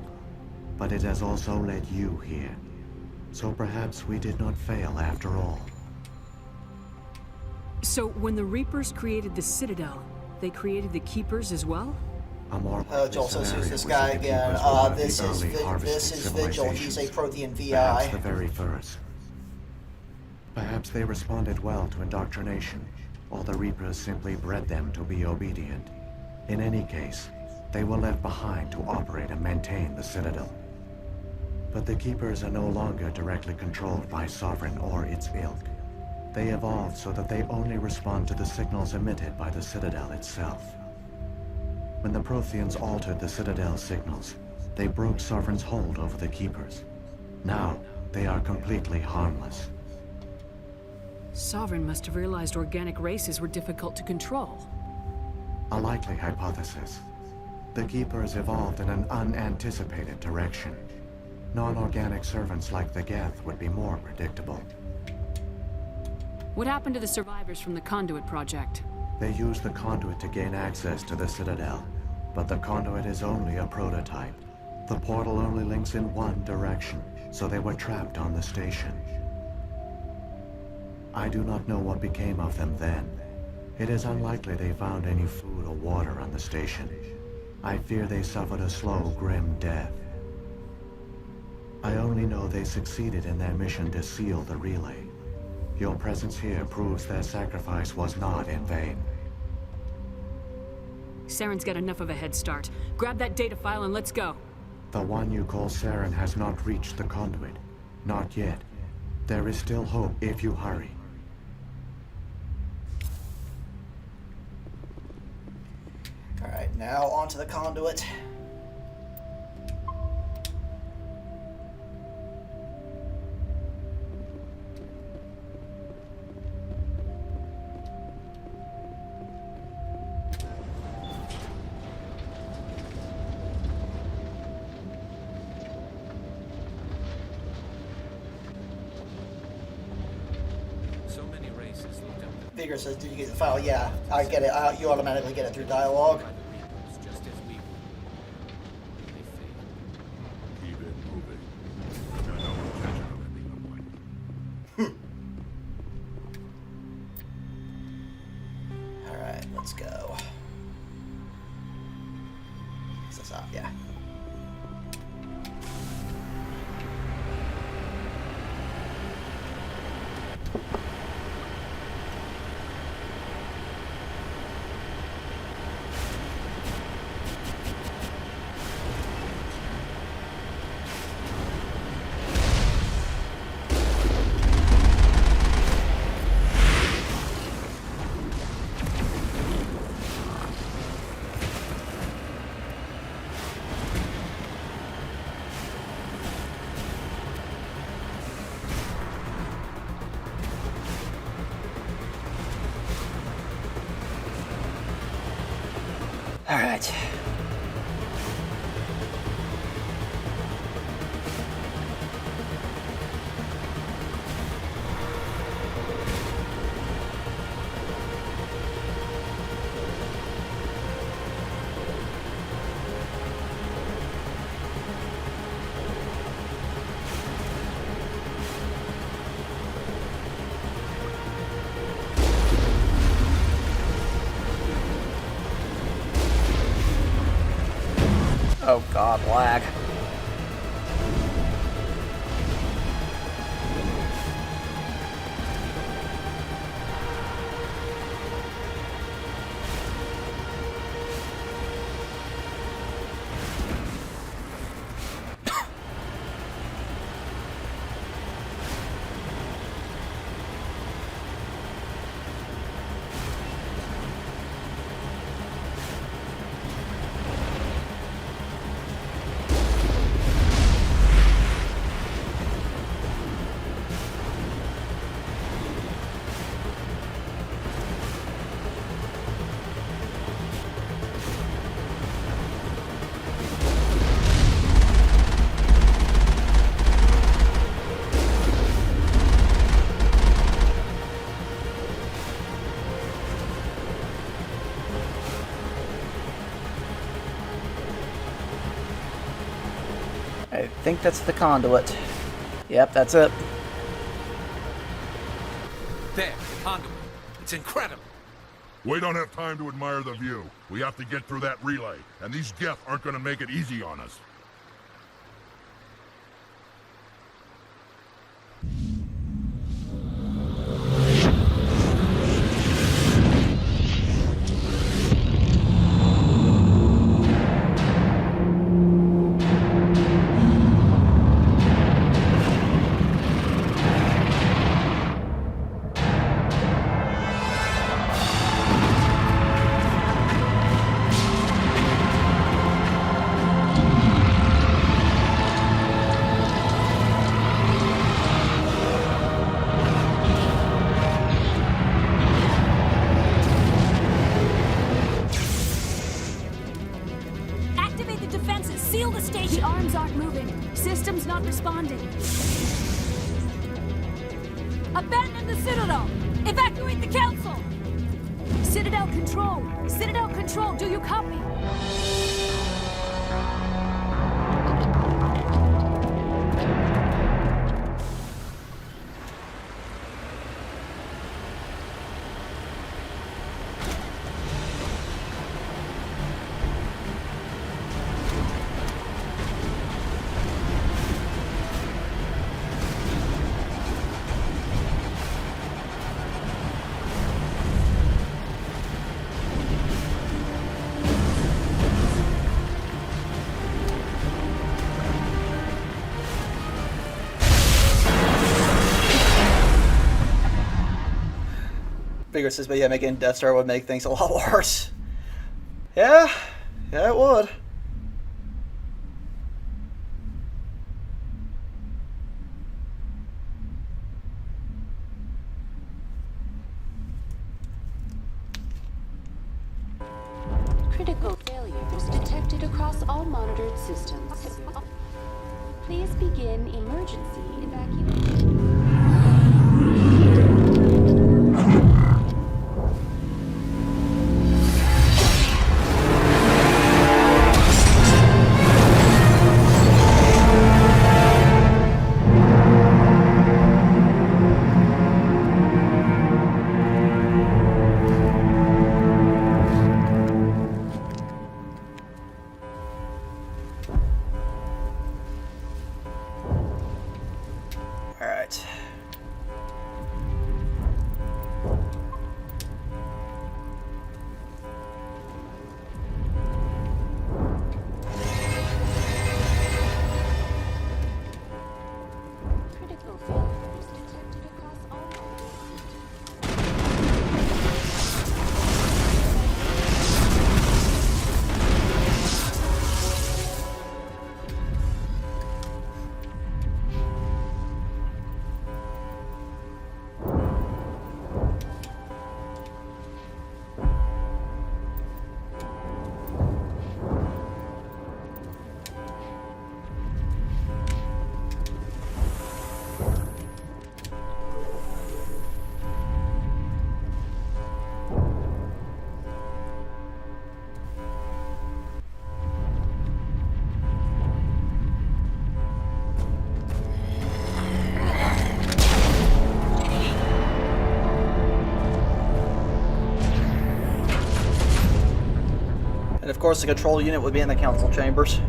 But it has also led you here. So perhaps we did not fail after all. So when the Reapers created the Citadel, they created the Keepers as well? Joel says who's this guy again? This is Vigil. He's a Prothean VI. Perhaps the very first. Perhaps they responded well to indoctrination, or the Reapers simply bred them to be obedient. In any case, they were left behind to operate and maintain the Citadel. But the Keepers are no longer directly controlled by Sovereign or its ilk. They evolved so that they only respond to the signals emitted by the Citadel itself. When the Protheans altered the Citadel's signals, they broke Sovereign's hold over the Keepers. Now, they are completely harmless. Sovereign must have realized organic races were difficult to control. A likely hypothesis. The Keepers evolved in an unanticipated direction. Non-organic servants like the Geth would be more predictable. What happened to the survivors from the Conduit Project? They used the conduit to gain access to the Citadel, but the conduit is only a prototype. The portal only links in one direction, so they were trapped on the station. I do not know what became of them then. It is unlikely they found any food or water on the station. I fear they suffered a slow, grim death. I only know they succeeded in their mission to seal the relay. Your presence here proves their sacrifice was not in vain. Saren's got enough of a head start. Grab that data file and let's go. The one you call Saren has not reached the conduit. Not yet. There is still hope if you hurry. Alright, now onto the conduit. Vigor says, did you get the file? Yeah, I get it. You automatically get it through dialogue. Keep it moving. I got no intention of ending them like Alright, let's go. Is this up? Yeah. All right. Oh god, lag. I think that's the conduit. Yep, that's it. There, the conduit. It's incredible. We don't have time to admire the view. We have to get through that relay, and these Geth aren't going to make it easy on us. Activate the defenses! Seal the station! The arms aren't moving. Systems not responding. Abandon the Citadel! Evacuate the Council! Citadel Control! Citadel Control, do you copy? Bigger says, but yeah, making Death Star would make things a lot worse. Yeah, it would. Critical failures detected across all monitored systems. Please begin emergency evacuation. Alright. Critical failures detected across all monitored And of course, the control unit would be in the council chambers.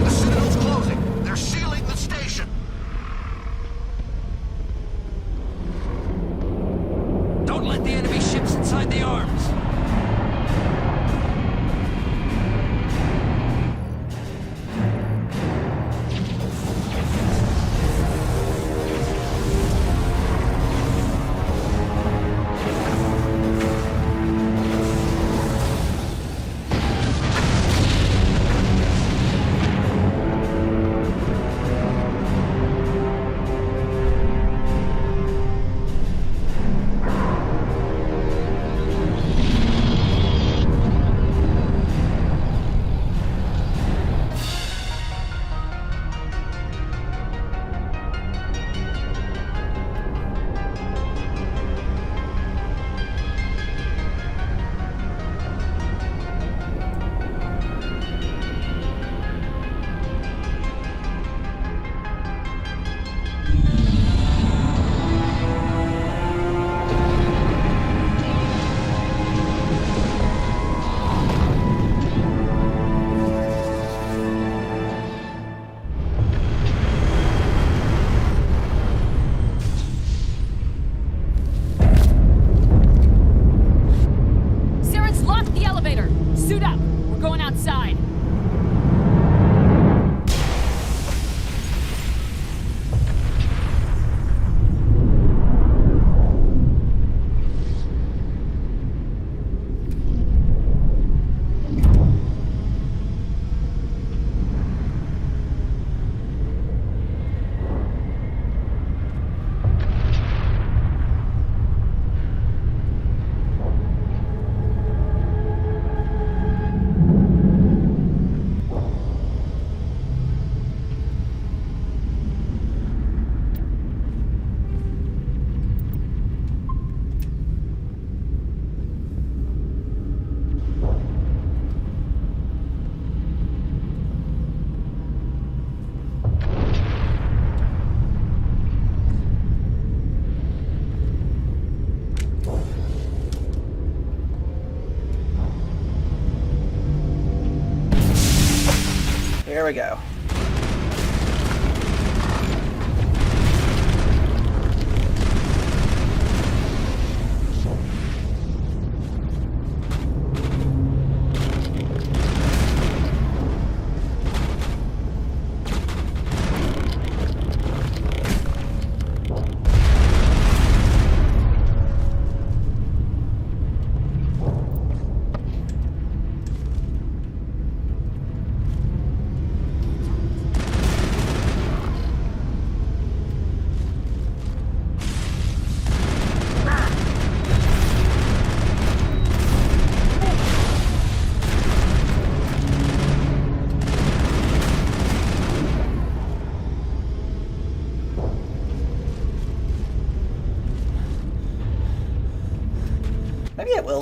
The Citadel's closing. They're sealing the station. Don't let the enemy ships inside the arms. Saren's locked the elevator. Suit up. We're going outside. Here we go.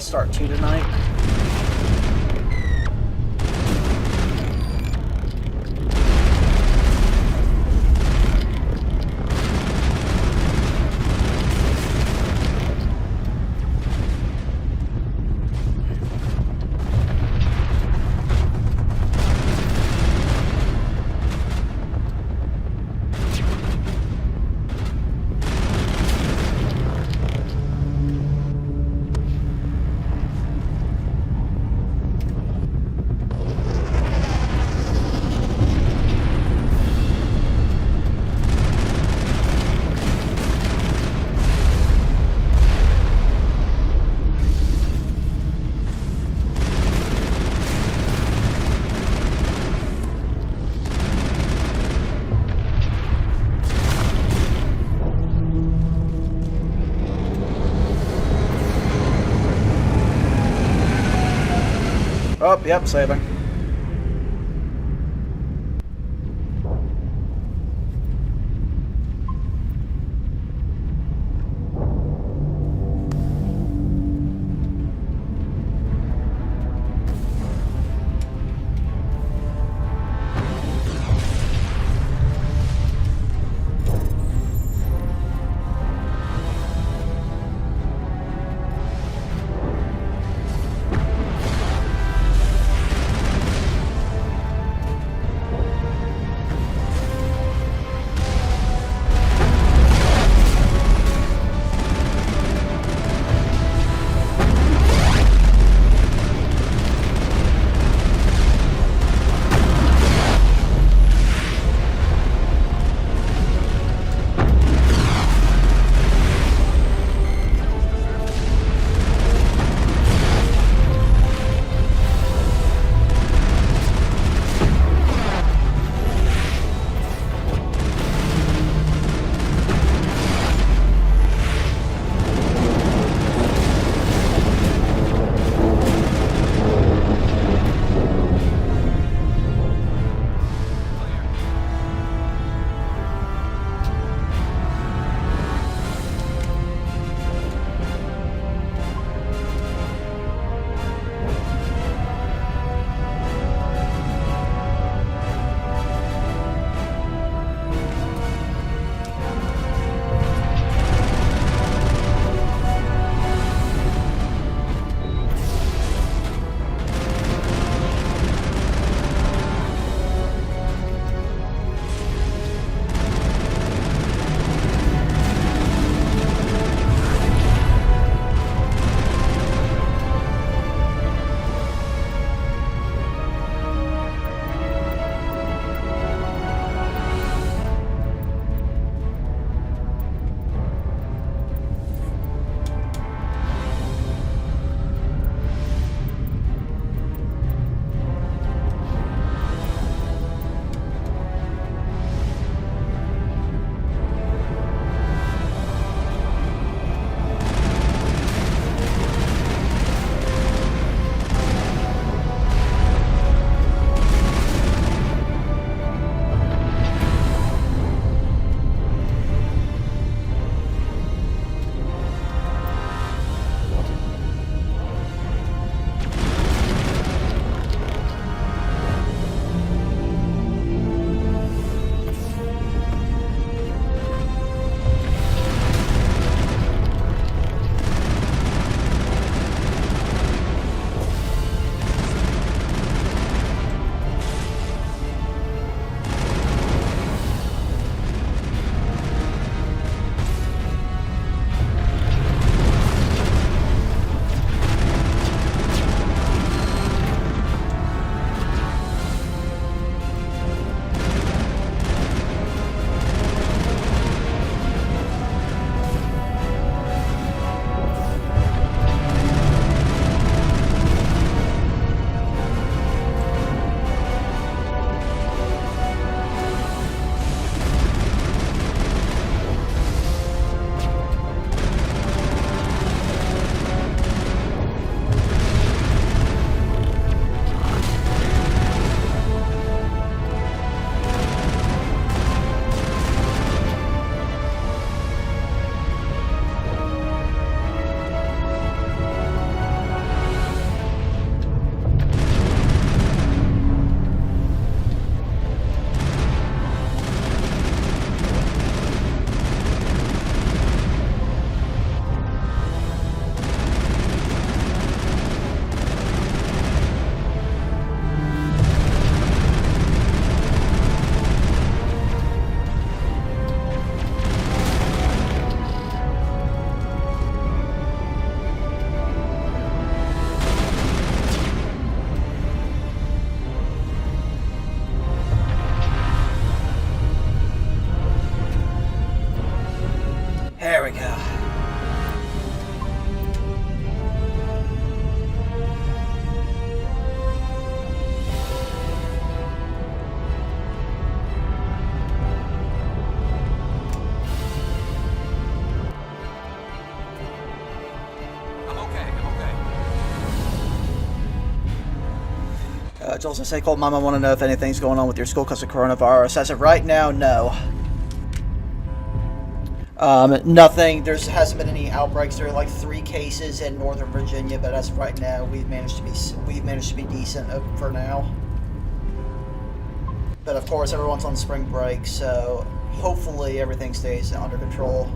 sales start too tonight. Oh, yep, saving. Jules, I say, Colt, Mom, I want to know if anything's going on with your school because of coronavirus. As of right now, no. Nothing. There hasn't been any outbreaks. There are like 3 cases in Northern Virginia, but as of right now, we've managed to be decent for now. But of course, everyone's on spring break, so hopefully everything stays under control.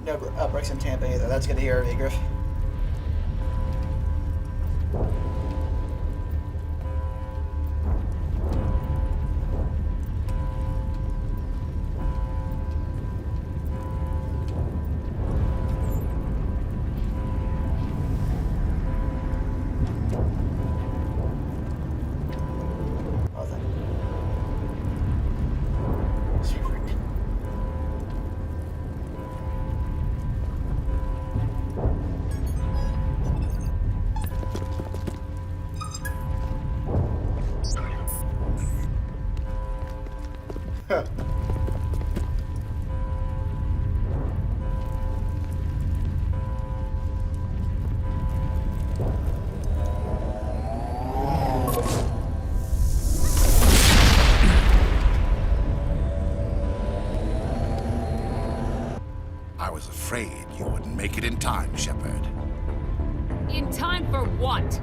No outbreaks in Tampa either. That's good to hear, Egriff. I was afraid you wouldn't make it in time, Shepard. In time for what?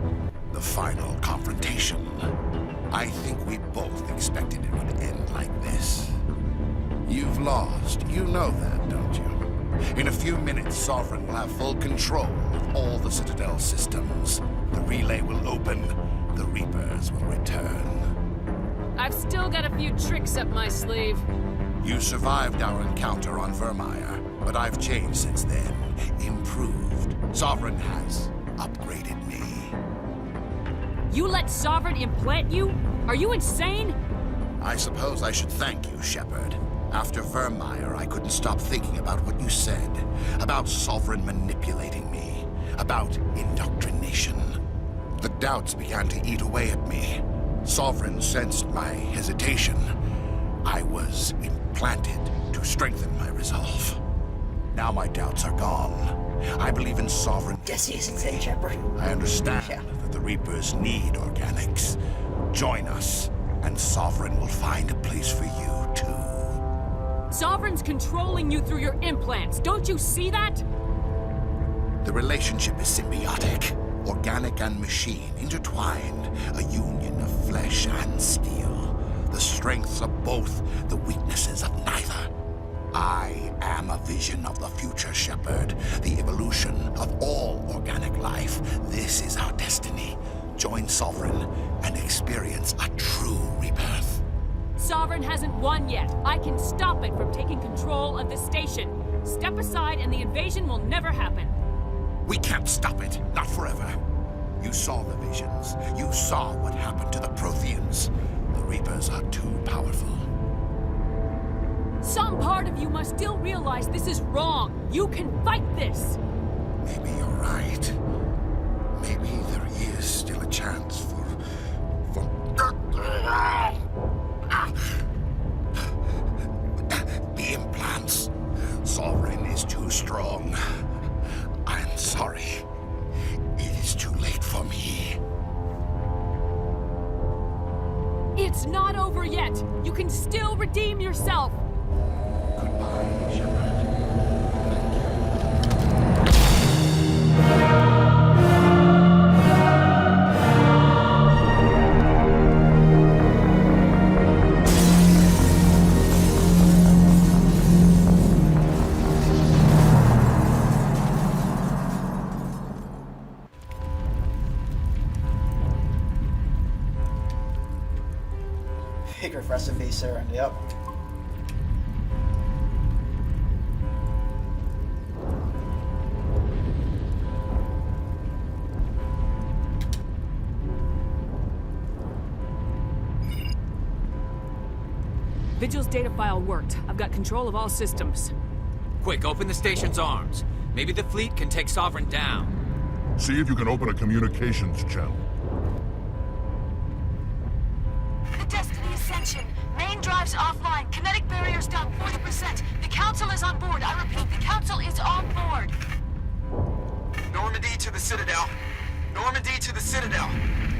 The final confrontation. I think we both expected it would end like this. You've lost. You know that, don't you? In a few minutes, Sovereign will have full control of all the Citadel systems. The relay will open. The Reapers will return. I've still got a few tricks up my sleeve. You survived our encounter on Vermeer, but I've changed since then. Improved. Sovereign has upgraded me. You let Sovereign implant you? Are you insane? I suppose I should thank you, Shepard. After Vermeer, I couldn't stop thinking about what you said. About Sovereign manipulating me. About indoctrination. The doubts began to eat away at me. Sovereign sensed my hesitation. I was implanted to strengthen my resolve. Now my doubts are gone. I believe in Sovereign. Yes, he is insane, Shepard. I understand that the Reapers need organics. Join us, and Sovereign will find a place for you, too. Sovereign's controlling you through your implants. Don't you see that? The relationship is symbiotic. Organic and machine intertwined. A union of flesh and steel. The strengths of both, the weaknesses of neither. I am a vision of the future, Shepard. The evolution of all organic life. This is our destiny. Join Sovereign and experience a true rebirth. Sovereign hasn't won yet. I can stop it from taking control of the station. Step aside and the invasion will never happen. We can't stop it. Not forever. You saw the visions. You saw what happened to the Protheans. The Reapers are too powerful. Some part of you must still realize this is wrong. You can fight this. Maybe you're right. Maybe there is still a chance for... The implants. Sovereign is too strong. I'm sorry. It is too late for me. It's not over yet. You can still redeem yourself. Goodbye, Shepard. Egriff, rest in peace, Saren. Yep. Vigil's data file worked. I've got control of all systems. Quick, open the station's arms. Maybe the fleet can take Sovereign down. See if you can open a communications channel. The Destiny Ascension. Main drives offline. Kinetic barriers down 40%. The Council is on board. I repeat, the Council is on board. Normandy to the Citadel. Normandy to the Citadel.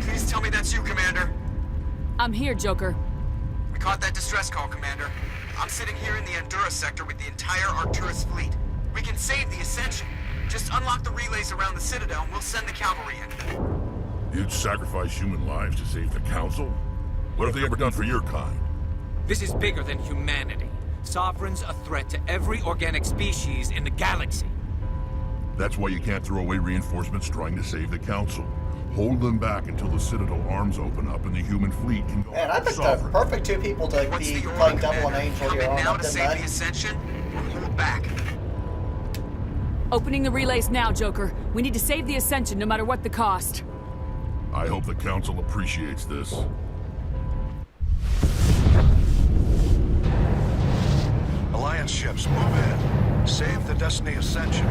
Please tell me that's you, Commander. I'm here, Joker. We caught that distress call, Commander. I'm sitting here in the Endura sector with the entire Arcturus fleet. We can save the Ascension. Just unlock the relays around the Citadel and we'll send the cavalry in. You'd sacrifice human lives to save the Council? What have they ever done for your kind? This is bigger than humanity. Sovereign's a threat to every organic species in the galaxy. That's why you can't throw away reinforcements trying to save the Council. Hold them back until the Citadel arms open up and the human fleet can go Man, I after think the Sovereign. perfect two people to be playing double and angel here Now on to save the Ascension, or hold back. Opening the relays now, Joker. We need to save the Ascension no matter what the cost. I hope the Council appreciates this. Alliance ships, move in. Save the Destiny Ascension.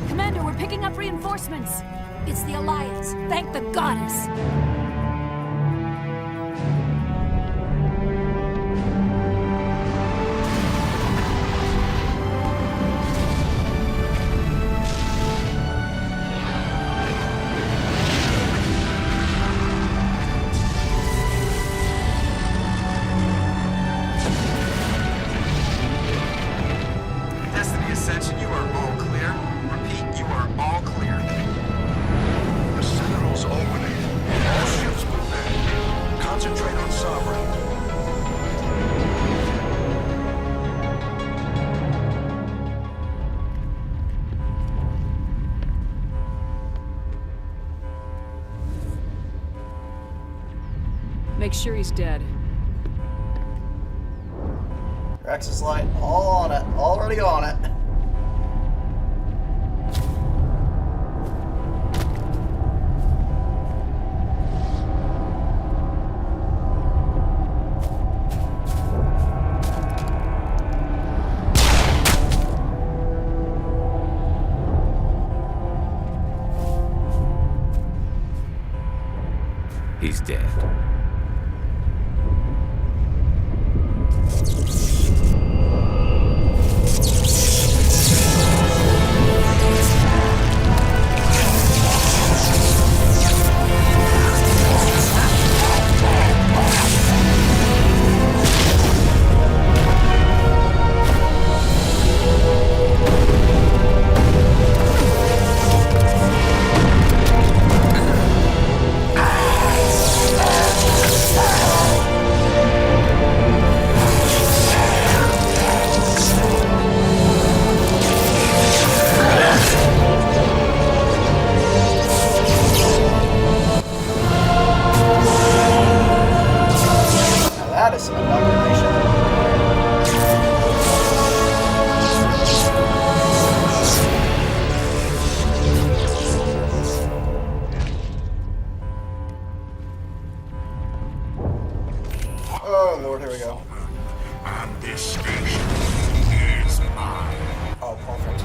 Commander, we're picking up reinforcements. It's the Alliance. Thank the goddess. Destiny Ascension, you are all clear. Repeat, you are all clear. The Citadel's opening. All ships move in. Concentrate on Sovereign. Make sure he's dead. Rex's light, all on it, already on it. He's dead. Now that is some indoctrination. Oh Lord, here we go. And this station is mine. Oh, perfect.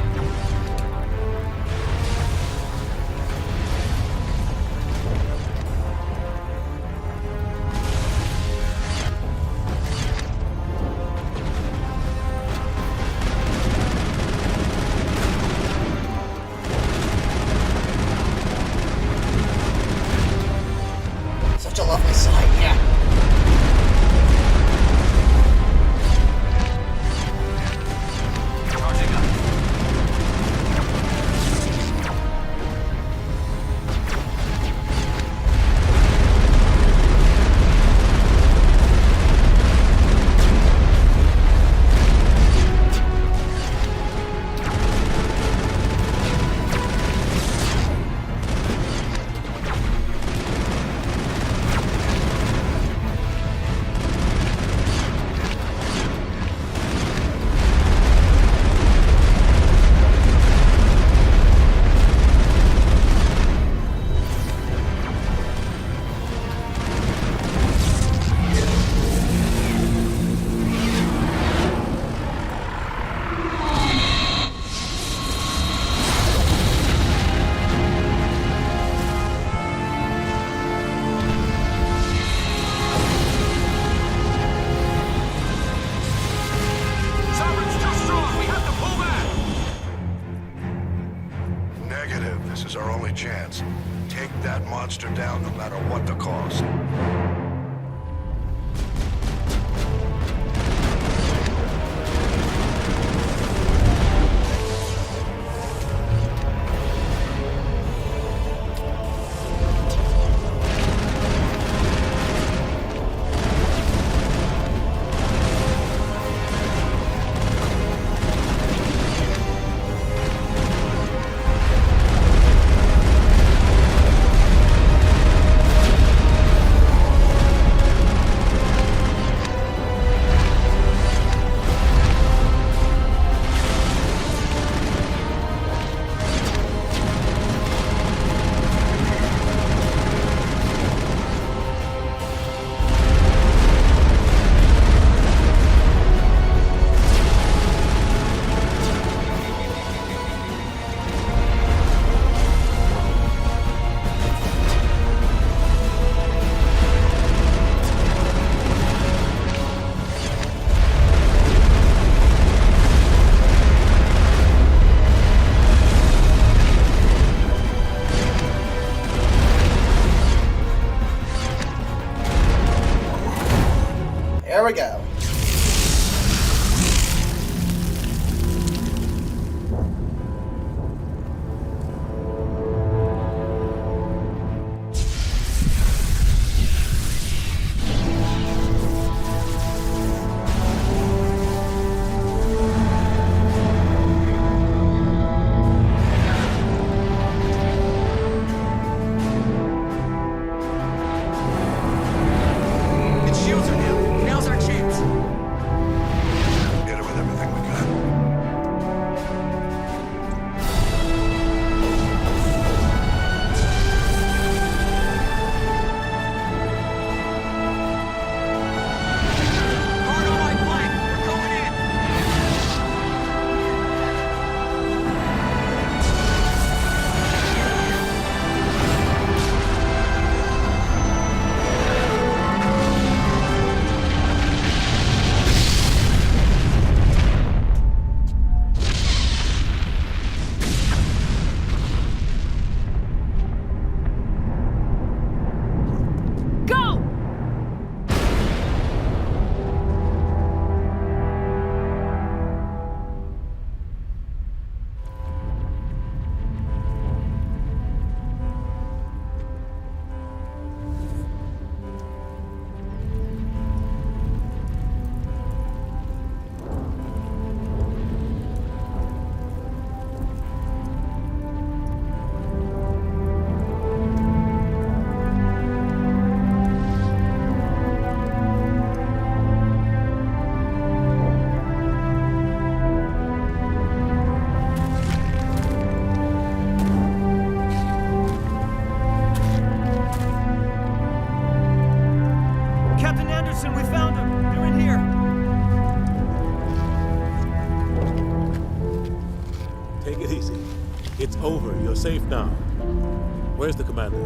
Such a lovely sight, yeah. monster down no matter what the cost. There we go. Its shields are down. Now's our chance. Hit it with everything we got. Hard on my flank. We're going in. Go! Captain Anderson, we found them. They're in here. Take it easy. It's over. You're safe now. Where's the commander?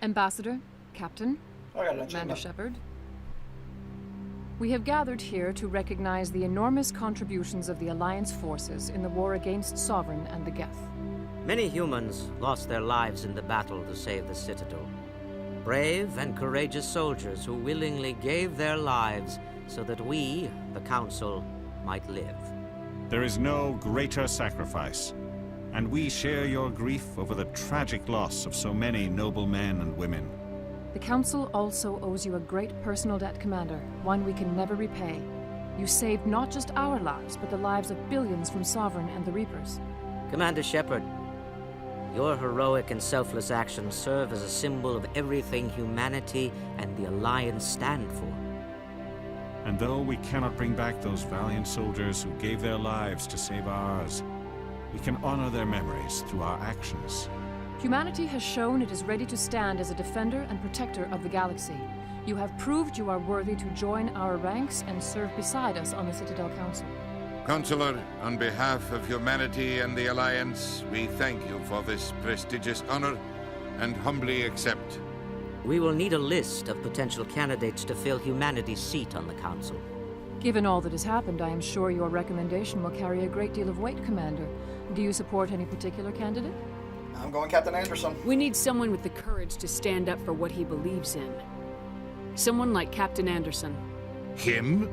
Ambassador, Captain, I got an Commander achievement. Shepard. We have gathered here to recognize the enormous contributions of the Alliance forces in the war against Sovereign and the Geth. Many humans lost their lives in the battle to save the Citadel. Brave and courageous soldiers who willingly gave their lives so that we, the Council, might live. There is no greater sacrifice, and we share your grief over the tragic loss of so many noble men and women. The Council also owes you a great personal debt, Commander, one we can never repay. You saved not just our lives, but the lives of billions from Sovereign and the Reapers. Commander Shepard, your heroic and selfless actions serve as a symbol of everything humanity and the Alliance stand for. And though we cannot bring back those valiant soldiers who gave their lives to save ours, we can honor their memories through our actions. Humanity has shown it is ready to stand as a defender and protector of the galaxy. You have proved you are worthy to join our ranks and serve beside us on the Citadel Council. Counselor, on behalf of humanity and the Alliance, we thank you for this prestigious honor and humbly accept. We will need a list of potential candidates to fill humanity's seat on the Council. Given all that has happened, I am sure your recommendation will carry a great deal of weight, Commander. Do you support any particular candidate? I'm going Captain Anderson. We need someone with the courage to stand up for what he believes in. Someone like Captain Anderson. Him?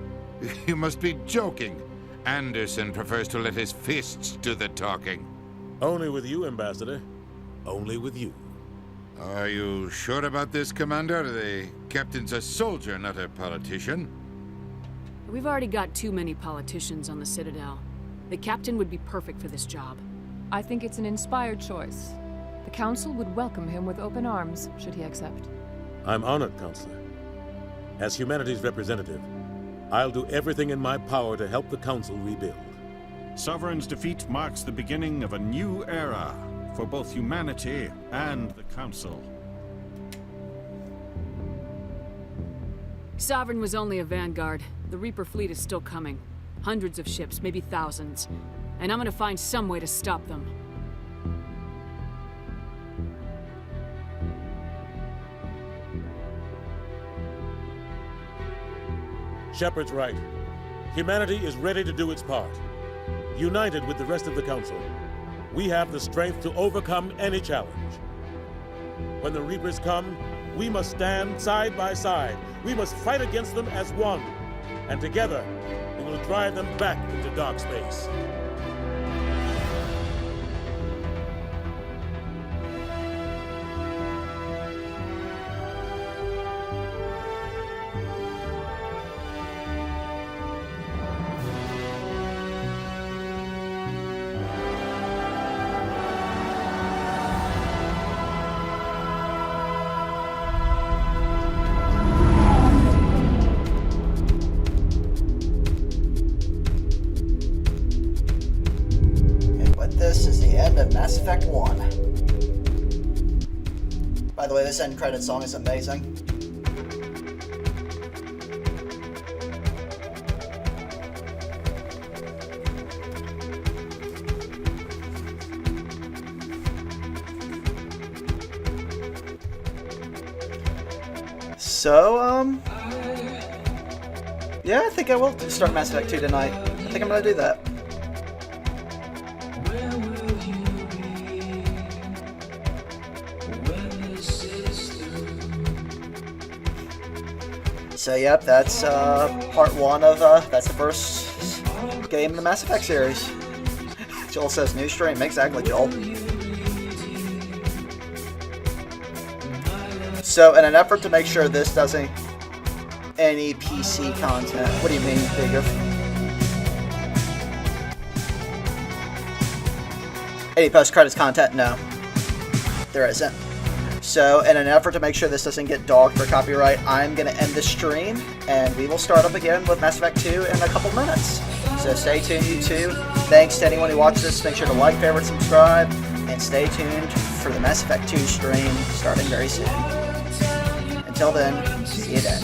You must be joking. Anderson prefers to let his fists do the talking. Only with you, Ambassador. Only with you. Are you sure about this, Commander? The captain's a soldier, not a politician. We've already got too many politicians on the Citadel. The captain would be perfect for this job. I think it's an inspired choice. The Council would welcome him with open arms, should he accept. I'm honored, Counselor. As humanity's representative, I'll do everything in my power to help the Council rebuild. Sovereign's defeat marks the beginning of a new era for both humanity and the Council. Sovereign was only a vanguard. The Reaper fleet is still coming. Hundreds of ships, maybe thousands. And I'm gonna find some way to stop them. Shepard's right. Humanity is ready to do its part. United with the rest of the Council, we have the strength to overcome any challenge. When the Reapers come, we must stand side by side. We must fight against them as one. And together, we will drive them back into dark space. Mass Effect 1. By the way, this end credit song is amazing. So, yeah, I think I will start Mass Effect 2 tonight. I think I'm gonna do that. So yep, that's part one of that's the first game in the Mass Effect series. Joel says new stream. Exactly, Joel. So in an effort to make sure this doesn't any PC content. What do you mean, Big? Any post-credits content? No, there isn't. So, in an effort to make sure this doesn't get dogged for copyright, I'm going to end the stream, and we will start up again with Mass Effect 2 in a couple minutes. So stay tuned, YouTube. Thanks to anyone who watched this. Make sure to like, favorite, subscribe, and stay tuned for the Mass Effect 2 stream starting very soon. Until then, see you then.